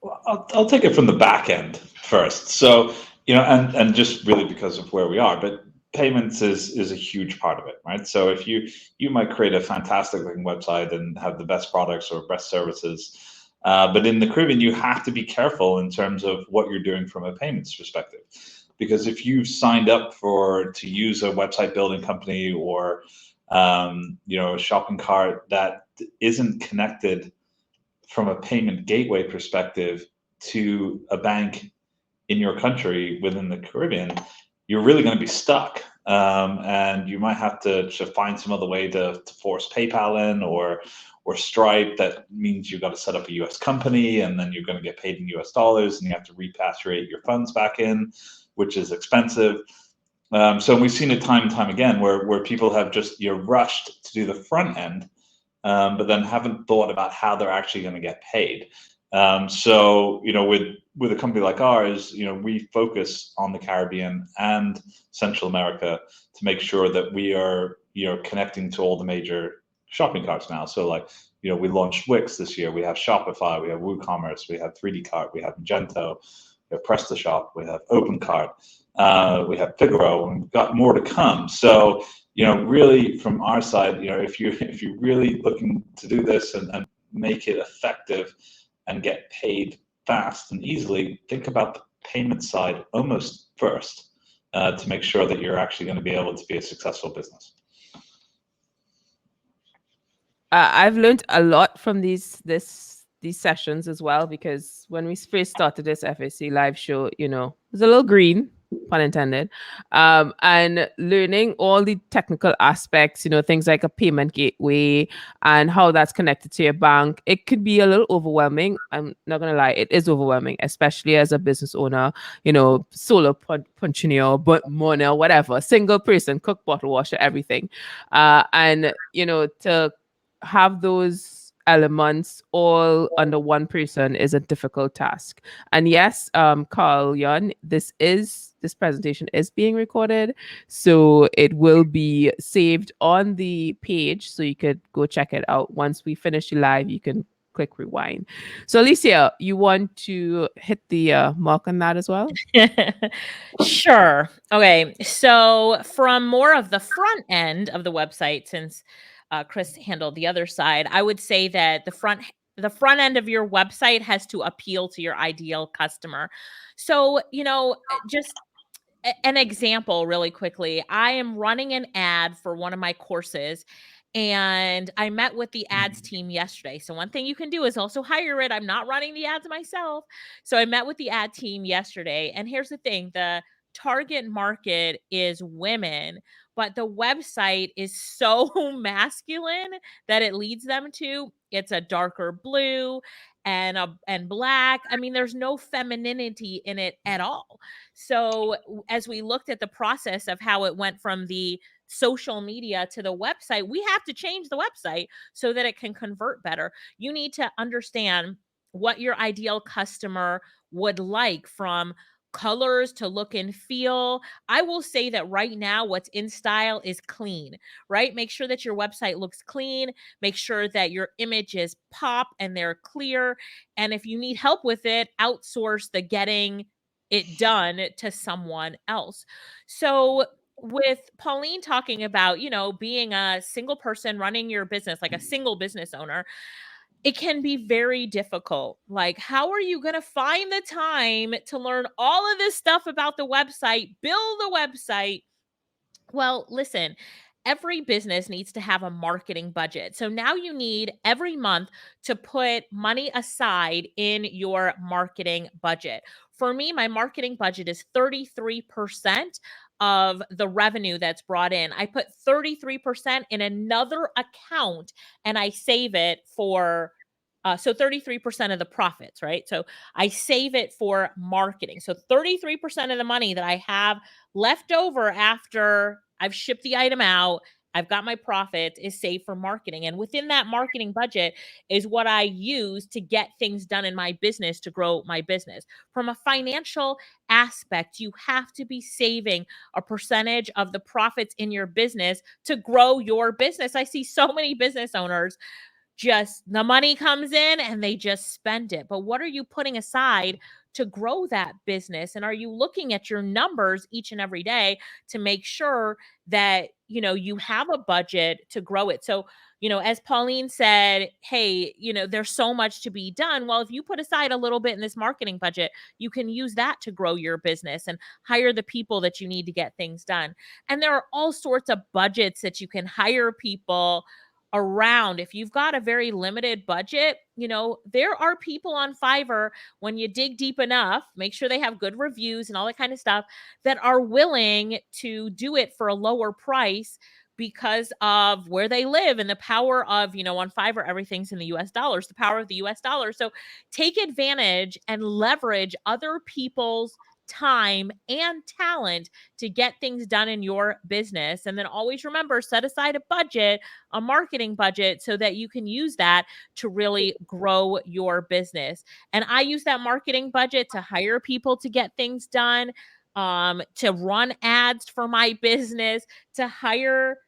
Well, I'll take it from the back end first. So, and just really because of where we are, but payments is a huge part of it, right? So if you might create a fantastic looking website and have the best products or best services, but in the Caribbean, you have to be careful in terms of what you're doing from a payments perspective. Because if you've signed up to use a website building company or a shopping cart that isn't connected from a payment gateway perspective to a bank in your country within the Caribbean, you're really going to be stuck. And you might have to find some other way to force PayPal in or Stripe. That means you've got to set up a US company, and then you're going to get paid in US dollars, and you have to repatriate your funds back in, which is expensive. So we've seen it time and time again where people have just rushed to do the front end, but then haven't thought about how they're actually going to get paid. So with a company like ours, we focus on the Caribbean and Central America to make sure that we are connecting to all the major shopping carts now. So we launched Wix this year. We have Shopify, we have WooCommerce, we have 3D Cart, we have Magento, we have PrestaShop, we have OpenCart, we have Figaro, and we've got more to come. So really from our side, if you're really looking to do this and make it effective and get paid fast and easily, think about the payment side almost first to make sure that you're actually going to be able to be a successful business. I've learned a lot from these sessions as well, because when we first started this FSC live show, it was a little green, pun intended, and learning all the technical aspects, things like a payment gateway and how that's connected to your bank. It could be a little overwhelming. I'm not gonna lie, it is overwhelming, especially as a business owner, solo entrepreneur, but money, whatever, single person, cook, bottle washer, everything, and to have those elements all under one person is a difficult task. And yes, Carl Yon, this presentation is being recorded, so it will be saved on the page, so you could go check it out. Once we finish the live, you can click rewind. So Alicia, you want to hit the mark on that as well? Sure. Okay. So from more of the front end of the website, since Chris handled the other side, I would say that the front end of your website has to appeal to your ideal customer. So, just an example really quickly. I am running an ad for one of my courses, and I met with the ads team yesterday. So one thing you can do is also hire it. I'm not running the ads myself. So I met with the ad team yesterday, and here's the thing, the target market is women, but the website is so masculine that it leads them to, it's a darker blue and black. I mean, there's no femininity in it at all. So as we looked at the process of how it went from the social media to the website, we have to change the website so that it can convert better. You need to understand what your ideal customer would like, from colors to look and feel. I will say that right now, what's in style is clean, right? Make sure that your website looks clean. Make sure that your images pop and they're clear. And if you need help with it, outsource the getting it done to someone else. So with Pauline talking about, being a single person running your business, like a single business owner, it can be very difficult. Like, how are you going to find the time to learn all of this stuff about the website, build a website? Well, listen, every business needs to have a marketing budget. So now you need every month to put money aside in your marketing budget. For me, my marketing budget is 33% of the revenue that's brought in. I put 33% in another account and I save it for so 33% of the profits, right? So I save it for marketing. So 33% of the money that I have left over after I've shipped the item out I've got my profit is saved for marketing. And within that marketing budget is what I use to get things done in my business to grow my business. From a financial aspect, you have to be saving a percentage of the profits in your business to grow your business. I see so many business owners, just the money comes in and they just spend it. But what are you putting aside to grow that business? And are you looking at your numbers each and every day to make sure that, you have a budget to grow it? So, as Pauline said, hey, there's so much to be done. Well, if you put aside a little bit in this marketing budget, you can use that to grow your business and hire the people that you need to get things done. And there are all sorts of budgets that you can hire people around. If you've got a very limited budget, there are people on Fiverr, when you dig deep enough, make sure they have good reviews and all that kind of stuff, that are willing to do it for a lower price because of where they live and the power of, on Fiverr, everything's in the US dollars, the power of the US dollar. So take advantage and leverage other people's time and talent to get things done in your business. And then always remember, set aside a budget, a marketing budget, so that you can use that to really grow your business. And I use that marketing budget to hire people to get things done, to run ads for my business, to hire,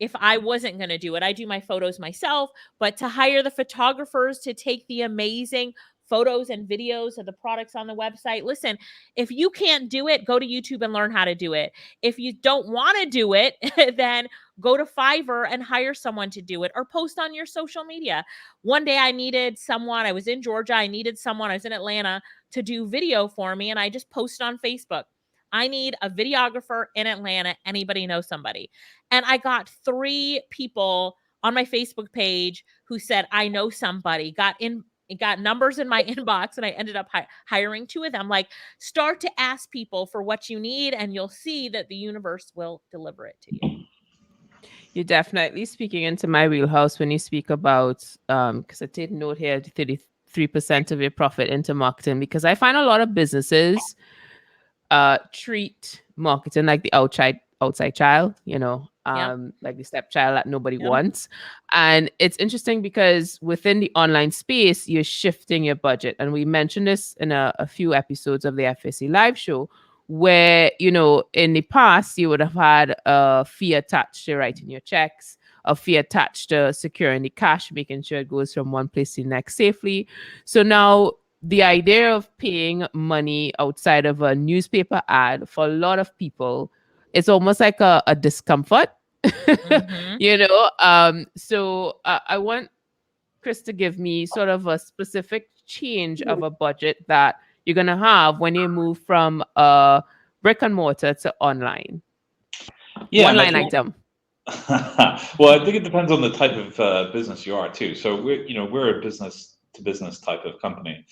if I wasn't going to do it, I do my photos myself, but to hire the photographers to take the amazing photos and videos of the products on the website. Listen, if you can't do it, go to YouTube and learn how to do it. If you don't want to do it, then go to Fiverr and hire someone to do it, or post on your social media. One day I needed someone, I was in Georgia, I was in Atlanta to do video for me, and I just posted on Facebook, I need a videographer in Atlanta. Anybody know somebody? And I got 3 people on my Facebook page who said, I know somebody, got numbers in my inbox, and I ended up hiring 2 of them. Like, start to ask people for what you need, and you'll see that the universe will deliver it to you. You're definitely speaking into my wheelhouse when you speak about, because I did note here 33% of your profit into marketing, because I find a lot of businesses treat marketing like the outside child, like the stepchild that nobody wants. And it's interesting because within the online space, you're shifting your budget. And we mentioned this in a few episodes of the FSC live show, where, in the past, you would have had a fee attached to writing your checks, a fee attached to securing the cash, making sure it goes from one place to the next safely. So now the idea of paying money outside of a newspaper ad, for a lot of people, it's almost like a discomfort. So I want Chris to give me sort of a specific change of a budget that you're going to have when you move from brick and mortar to online. One line item. Well, I think it depends on the type of business you are too. So we're a business to business type of company.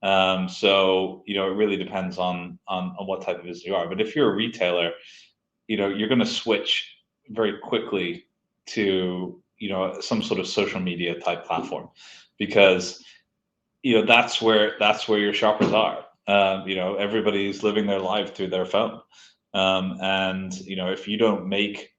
So it really depends on what type of business you are. But if you're a retailer, you're going to switch very quickly to some sort of social media type platform, because that's where your shoppers are. Everybody's living their life through their phone, and if you don't make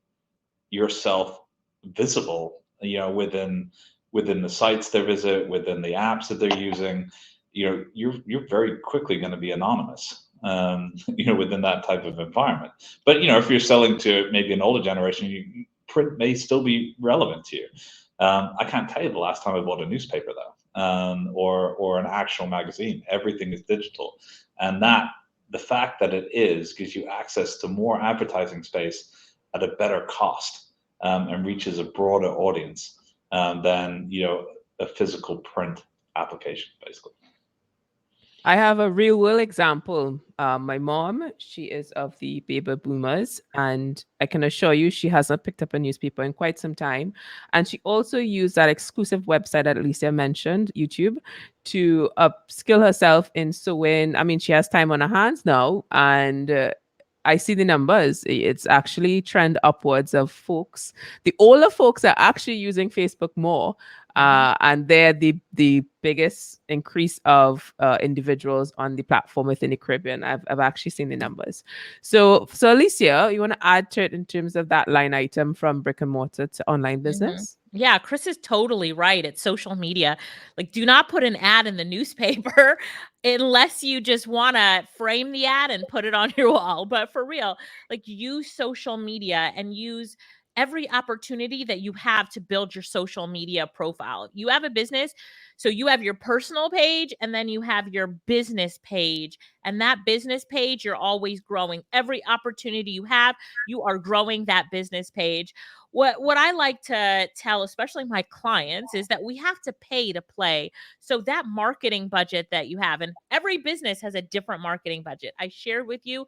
yourself visible, within the sites they visit, within the apps that they're using, you're very quickly going to be anonymous, within that type of environment. But if you're selling to maybe an older generation, print may still be relevant to you. I can't tell you the last time I bought a newspaper though, or an actual magazine. Everything is digital, and the fact that it is gives you access to more advertising space at a better cost, and reaches a broader audience than a physical print application, basically. I have a real world example. My mom, she is of the baby boomers, and I can assure you she hasn't picked up a newspaper in quite some time. And she also used that exclusive website that Alicia mentioned, YouTube, to upskill herself in sewing. I mean, she has time on her hands now, and I see the numbers. It's actually trend upwards of folks. The older folks are actually using Facebook more, and they're the biggest increase of individuals on the platform within the Caribbean. I've actually seen the numbers. So Alicia, you want to add to it in terms of that line item from brick and mortar to online business? Yeah, Chris is totally right. It's social media. Like, do not put an ad in the newspaper unless you just want to frame the ad and put it on your wall. But for real, like, use social media and use every opportunity that you have to build your social media profile. You have a business, so you have your personal page and then you have your business page. And that business page, you're always growing. Every opportunity you have, you are growing that business page. What I like to tell, especially my clients, is that we have to pay to play. So that marketing budget that you have, and every business has a different marketing budget. I shared with you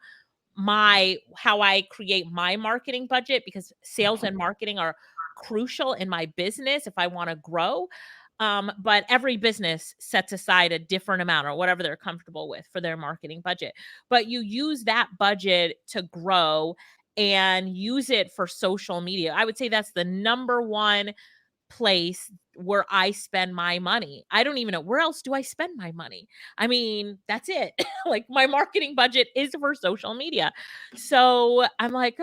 how I create my marketing budget, because sales and marketing are crucial in my business if I want to grow. But every business sets aside a different amount or whatever they're comfortable with for their marketing budget. But you use that budget to grow and use it for social media. I would say that's the number one place where I spend my money. I don't even know where else do I spend my money. I mean, that's it. Like, my marketing budget is for social media. So I'm like,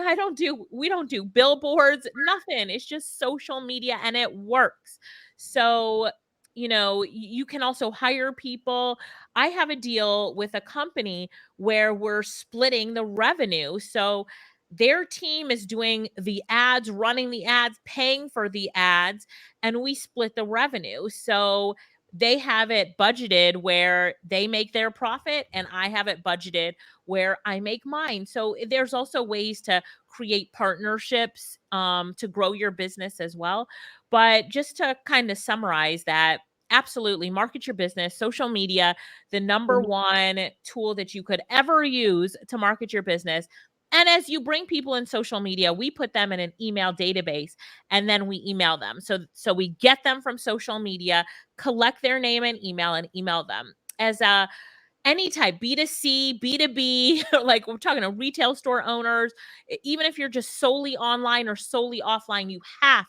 we don't do billboards, nothing. It's just social media and it works. So, you can also hire people. I have a deal with a company where we're splitting the revenue. So their team is doing the ads, running the ads, paying for the ads, and we split the revenue. So they have it budgeted where they make their profit, and I have it budgeted where I make mine. So there's also ways to create partnerships to grow your business as well. But just to kind of summarize that, absolutely market your business. Social media, the number one tool that you could ever use to market your business. And as you bring people in social media, we put them in an email database and then we email them. So we get them from social media, collect their name and email them. As any type, B2C, B2B, like we're talking to retail store owners, even if you're just solely online or solely offline, you have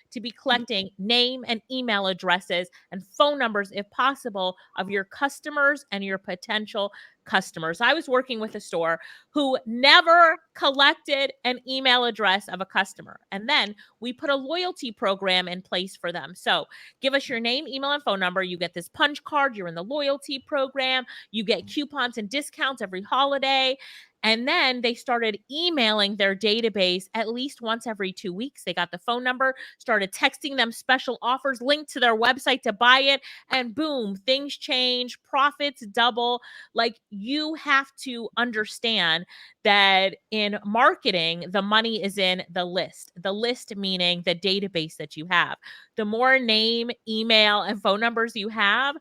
to be collecting name and email addresses and phone numbers, if possible, of your customers and your potential customers. I was working with a store who never collected an email address of a customer. And then we put a loyalty program in place for them. So give us your name, email, and phone number. You get this punch card. You're in the loyalty program. You get coupons and discounts every holiday. And then they started emailing their database at least once every 2 weeks. They got the phone number, started texting them special offers, linked to their website to buy it, and boom, things change, profits double. Like, you have to understand that in marketing, the money is in the list meaning the database that you have. The more name, email, and phone numbers you have,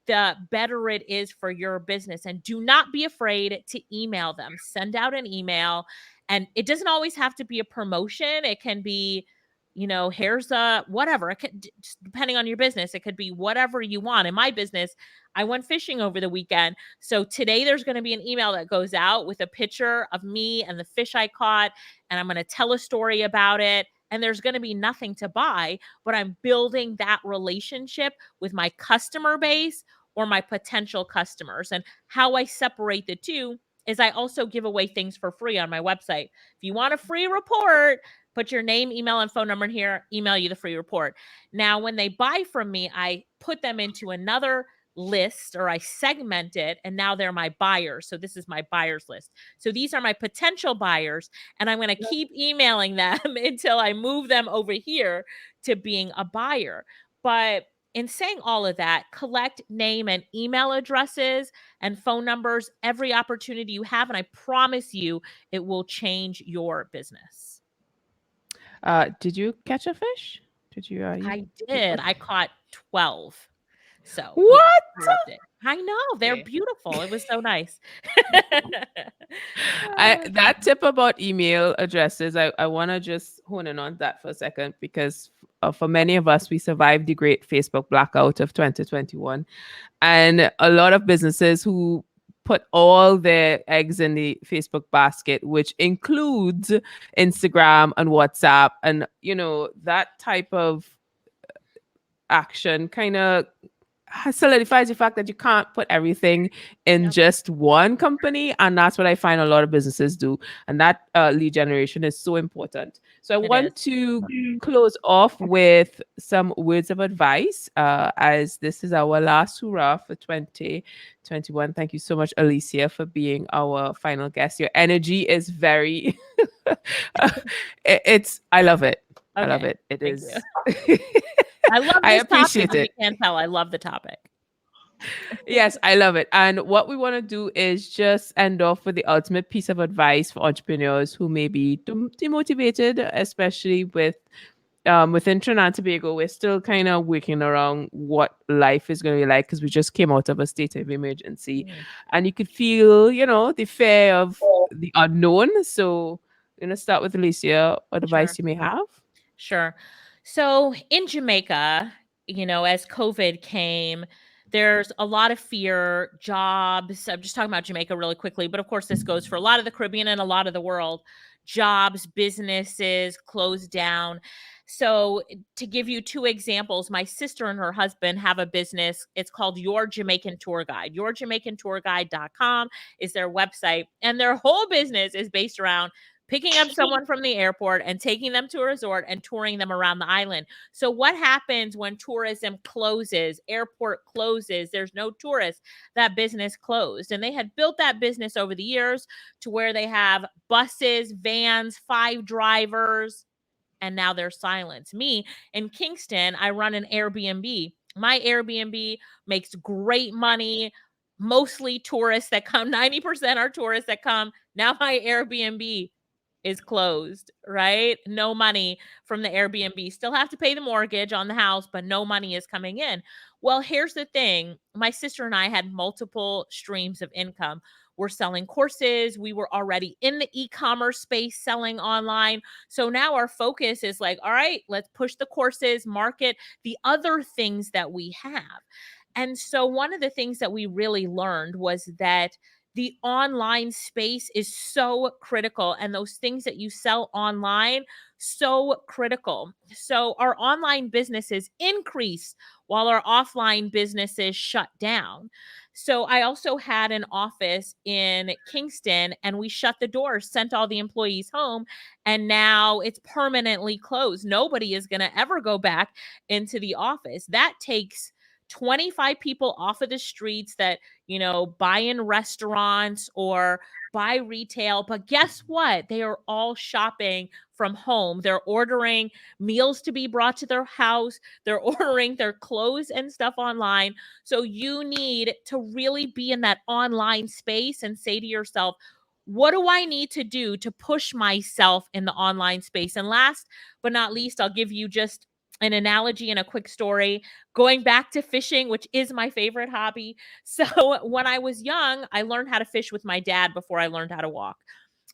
the better it is for your business. And do not be afraid to email them. Send out an email. And it doesn't always have to be a promotion. It can be, here's a whatever. It could, just depending on your business, it could be whatever you want. In my business, I went fishing over the weekend. So today there's going to be an email that goes out with a picture of me and the fish I caught. And I'm going to tell a story about it. And there's going to be nothing to buy, but I'm building that relationship with my customer base or my potential customers. And how I separate the two is I also give away things for free on my website. If you want a free report, put your name, email, and phone number in here, email you the free report. Now, when they buy from me, I put them into another list, or I segment it, and now they're my buyers. So this is my buyers list. So these are my potential buyers, and I'm going to keep emailing them until I move them over here to being a buyer. But in saying all of that, collect name and email addresses and phone numbers every opportunity you have, and I promise you it will change your business. Did you catch a fish? Did you? I did. I caught 12. So What? yeah, I know, they're beautiful. It was so nice. That tip about email addresses, I want to just hone in on that for a second, because for many of us, we survived the great Facebook blackout of 2021. And a lot of businesses who put all their eggs in the Facebook basket, which includes Instagram and WhatsApp. And, that type of action kind of solidifies the fact that you can't put everything in just one company. And that's what I find a lot of businesses do. And that lead generation is so important. So I It want is. to close off with some words of advice, as this is our last hurrah for 2021. Thank you so much, Alicia, for being our final guest. Your energy is very, I love it. I love Okay. it. It Thank is. you. I love I this topic. appreciate If you it. can't tell, I love the topic. Yes, I love it. And what we want to do is just end off with the ultimate piece of advice for entrepreneurs who may be demotivated, especially within Trinidad and Tobago. We're still kind of working around what life is going to be like because we just came out of a state of emergency, and you could feel, the fear of the unknown. So, start with Alicia. What Sure. advice you may have? Sure. So in Jamaica, as COVID came, there's a lot of fear, jobs. I'm just talking about Jamaica really quickly, but of course, this goes for a lot of the Caribbean and a lot of the world. Jobs, businesses closed down. So, to give you two examples, my sister and her husband have a business. It's called Your Jamaican Tour Guide. YourJamaicanTourGuide.com is their website. And their whole business is based around picking up someone from the airport and taking them to a resort and touring them around the island. So what happens when tourism closes, airport closes, there's no tourists, that business closed. And they had built that business over the years to where they have buses, vans, 5 drivers, and now there's silence. Me in Kingston, I run an Airbnb. My Airbnb makes great money. Mostly tourists that come, 90% are tourists that come. Now my Airbnb is closed, right? No money from the Airbnb. Still have to pay the mortgage on the house, but no money is coming in. Well, here's the thing. My sister and I had multiple streams of income. We're selling courses. We were already in the e-commerce space selling online. So now our focus is like, all right, let's push the courses, market the other things that we have. And so one of the things that we really learned was that the online space is so critical, and those things that you sell online, so critical. So our online businesses increase while our offline businesses shut down. So I also had an office in Kingston, and we shut the doors, sent all the employees home, and now it's permanently closed. Nobody is going to ever go back into the office. That takes 25 people off of the streets that, buy in restaurants or buy retail. But guess what? They are all shopping from home. They're ordering meals to be brought to their house. They're ordering their clothes and stuff online. So you need to really be in that online space and say to yourself, what do I need to do to push myself in the online space? And last but not least, I'll give you just an analogy and a quick story. Going back to fishing, which is my favorite hobby. So when I was young, I learned how to fish with my dad before I learned how to walk.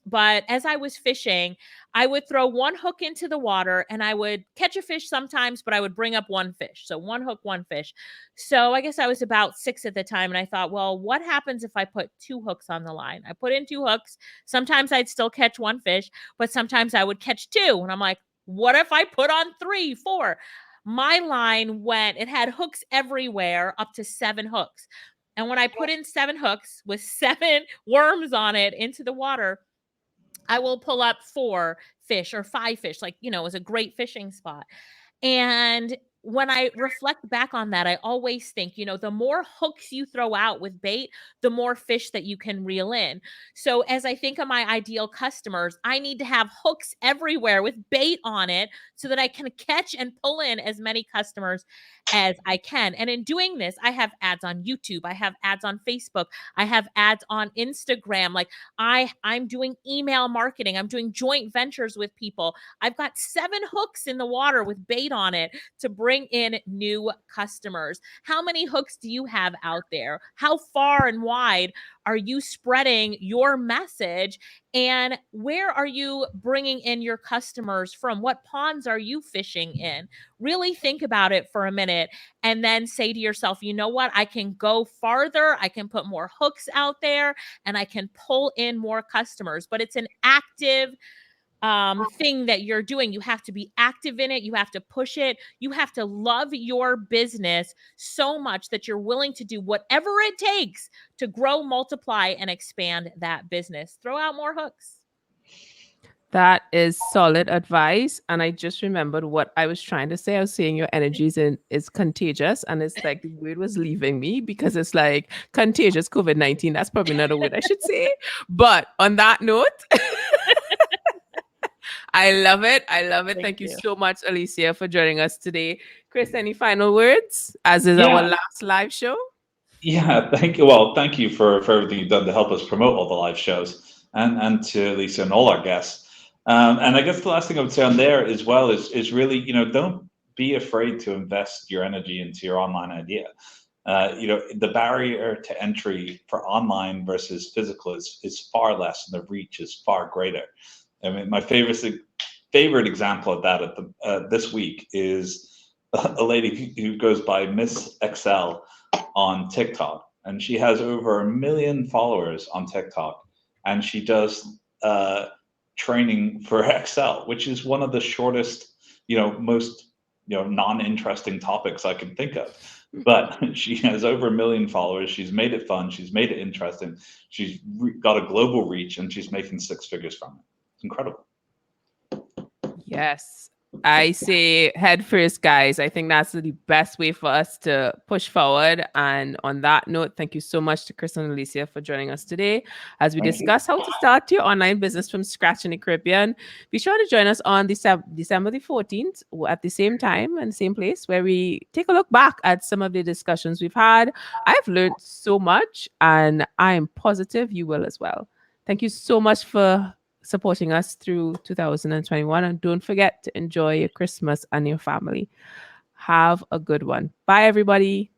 But as I was fishing, I would throw one hook into the water and I would catch a fish sometimes, but I would bring up one fish. So one hook, one fish. So I guess I was about 6 at the time. And I thought, well, what happens if I put 2 hooks on the line? I put in 2 hooks. Sometimes I'd still catch one fish, but sometimes I would catch 2. And I'm like, what if I put on 3, 4? My line it had hooks everywhere, up to 7 hooks. And when I put in 7 hooks with 7 worms on it into the water, I will pull up 4 fish or 5 fish. It was a great fishing spot. And when I reflect back on that, I always think, the more hooks you throw out with bait, the more fish that you can reel in. So as I think of my ideal customers, I need to have hooks everywhere with bait on it so that I can catch and pull in as many customers as I can. And in doing this, I have ads on YouTube, I have ads on Facebook, I have ads on Instagram. I'm doing email marketing, I'm doing joint ventures with people. I've got 7 hooks in the water with bait on it to bring bring in new customers? How many hooks do you have out there? How far and wide are you spreading your message? And where are you bringing in your customers from? What ponds are you fishing in? Really think about it for a minute and then say to yourself, you know what? I can go farther. I can put more hooks out there and I can pull in more customers. But it's an active thing that you're doing. You have to be active in it. You have to push it. You have to love your business so much that you're willing to do whatever it takes to grow, multiply, and expand that business. Throw out more hooks. That is solid advice. And I just remembered what I was trying to say. I was saying your energies is contagious. And it's like the word was leaving me because it's like contagious COVID-19. That's probably not a word I should say. But on that note, I love it. I love it. Thank you so much, Alicia, for joining us today. Chris, any final words as is our last live show? Yeah, thank you. Well, thank you for everything you've done to help us promote all the live shows, and to Lisa and all our guests. And I guess the last thing I would say on there as well is really, don't be afraid to invest your energy into your online idea. The barrier to entry for online versus physical is far less, and the reach is far greater. I mean, my favorite example of that this week is a lady who goes by Miss Excel on TikTok, and she has over 1 million followers on TikTok, and she does training for Excel, which is one of the shortest, most non-interesting topics I can think of. But she has over 1 million followers. She's made it fun. She's made it interesting. She's got a global reach, and she's making 6 figures from it. It's incredible. Yes. I say head first, guys. I think that's the best way for us to push forward. And on that note, thank you so much to Chris and Alicia for joining us today as we discuss how to start your online business from scratch in the Caribbean. Be sure to join us on December the 14th at the same time and same place, where we take a look back at some of the discussions we've had. I've learned so much, and I am positive you will as well. Thank you so much for supporting us through 2021, and don't forget to enjoy your Christmas and your family. Have a good one. Bye, everybody.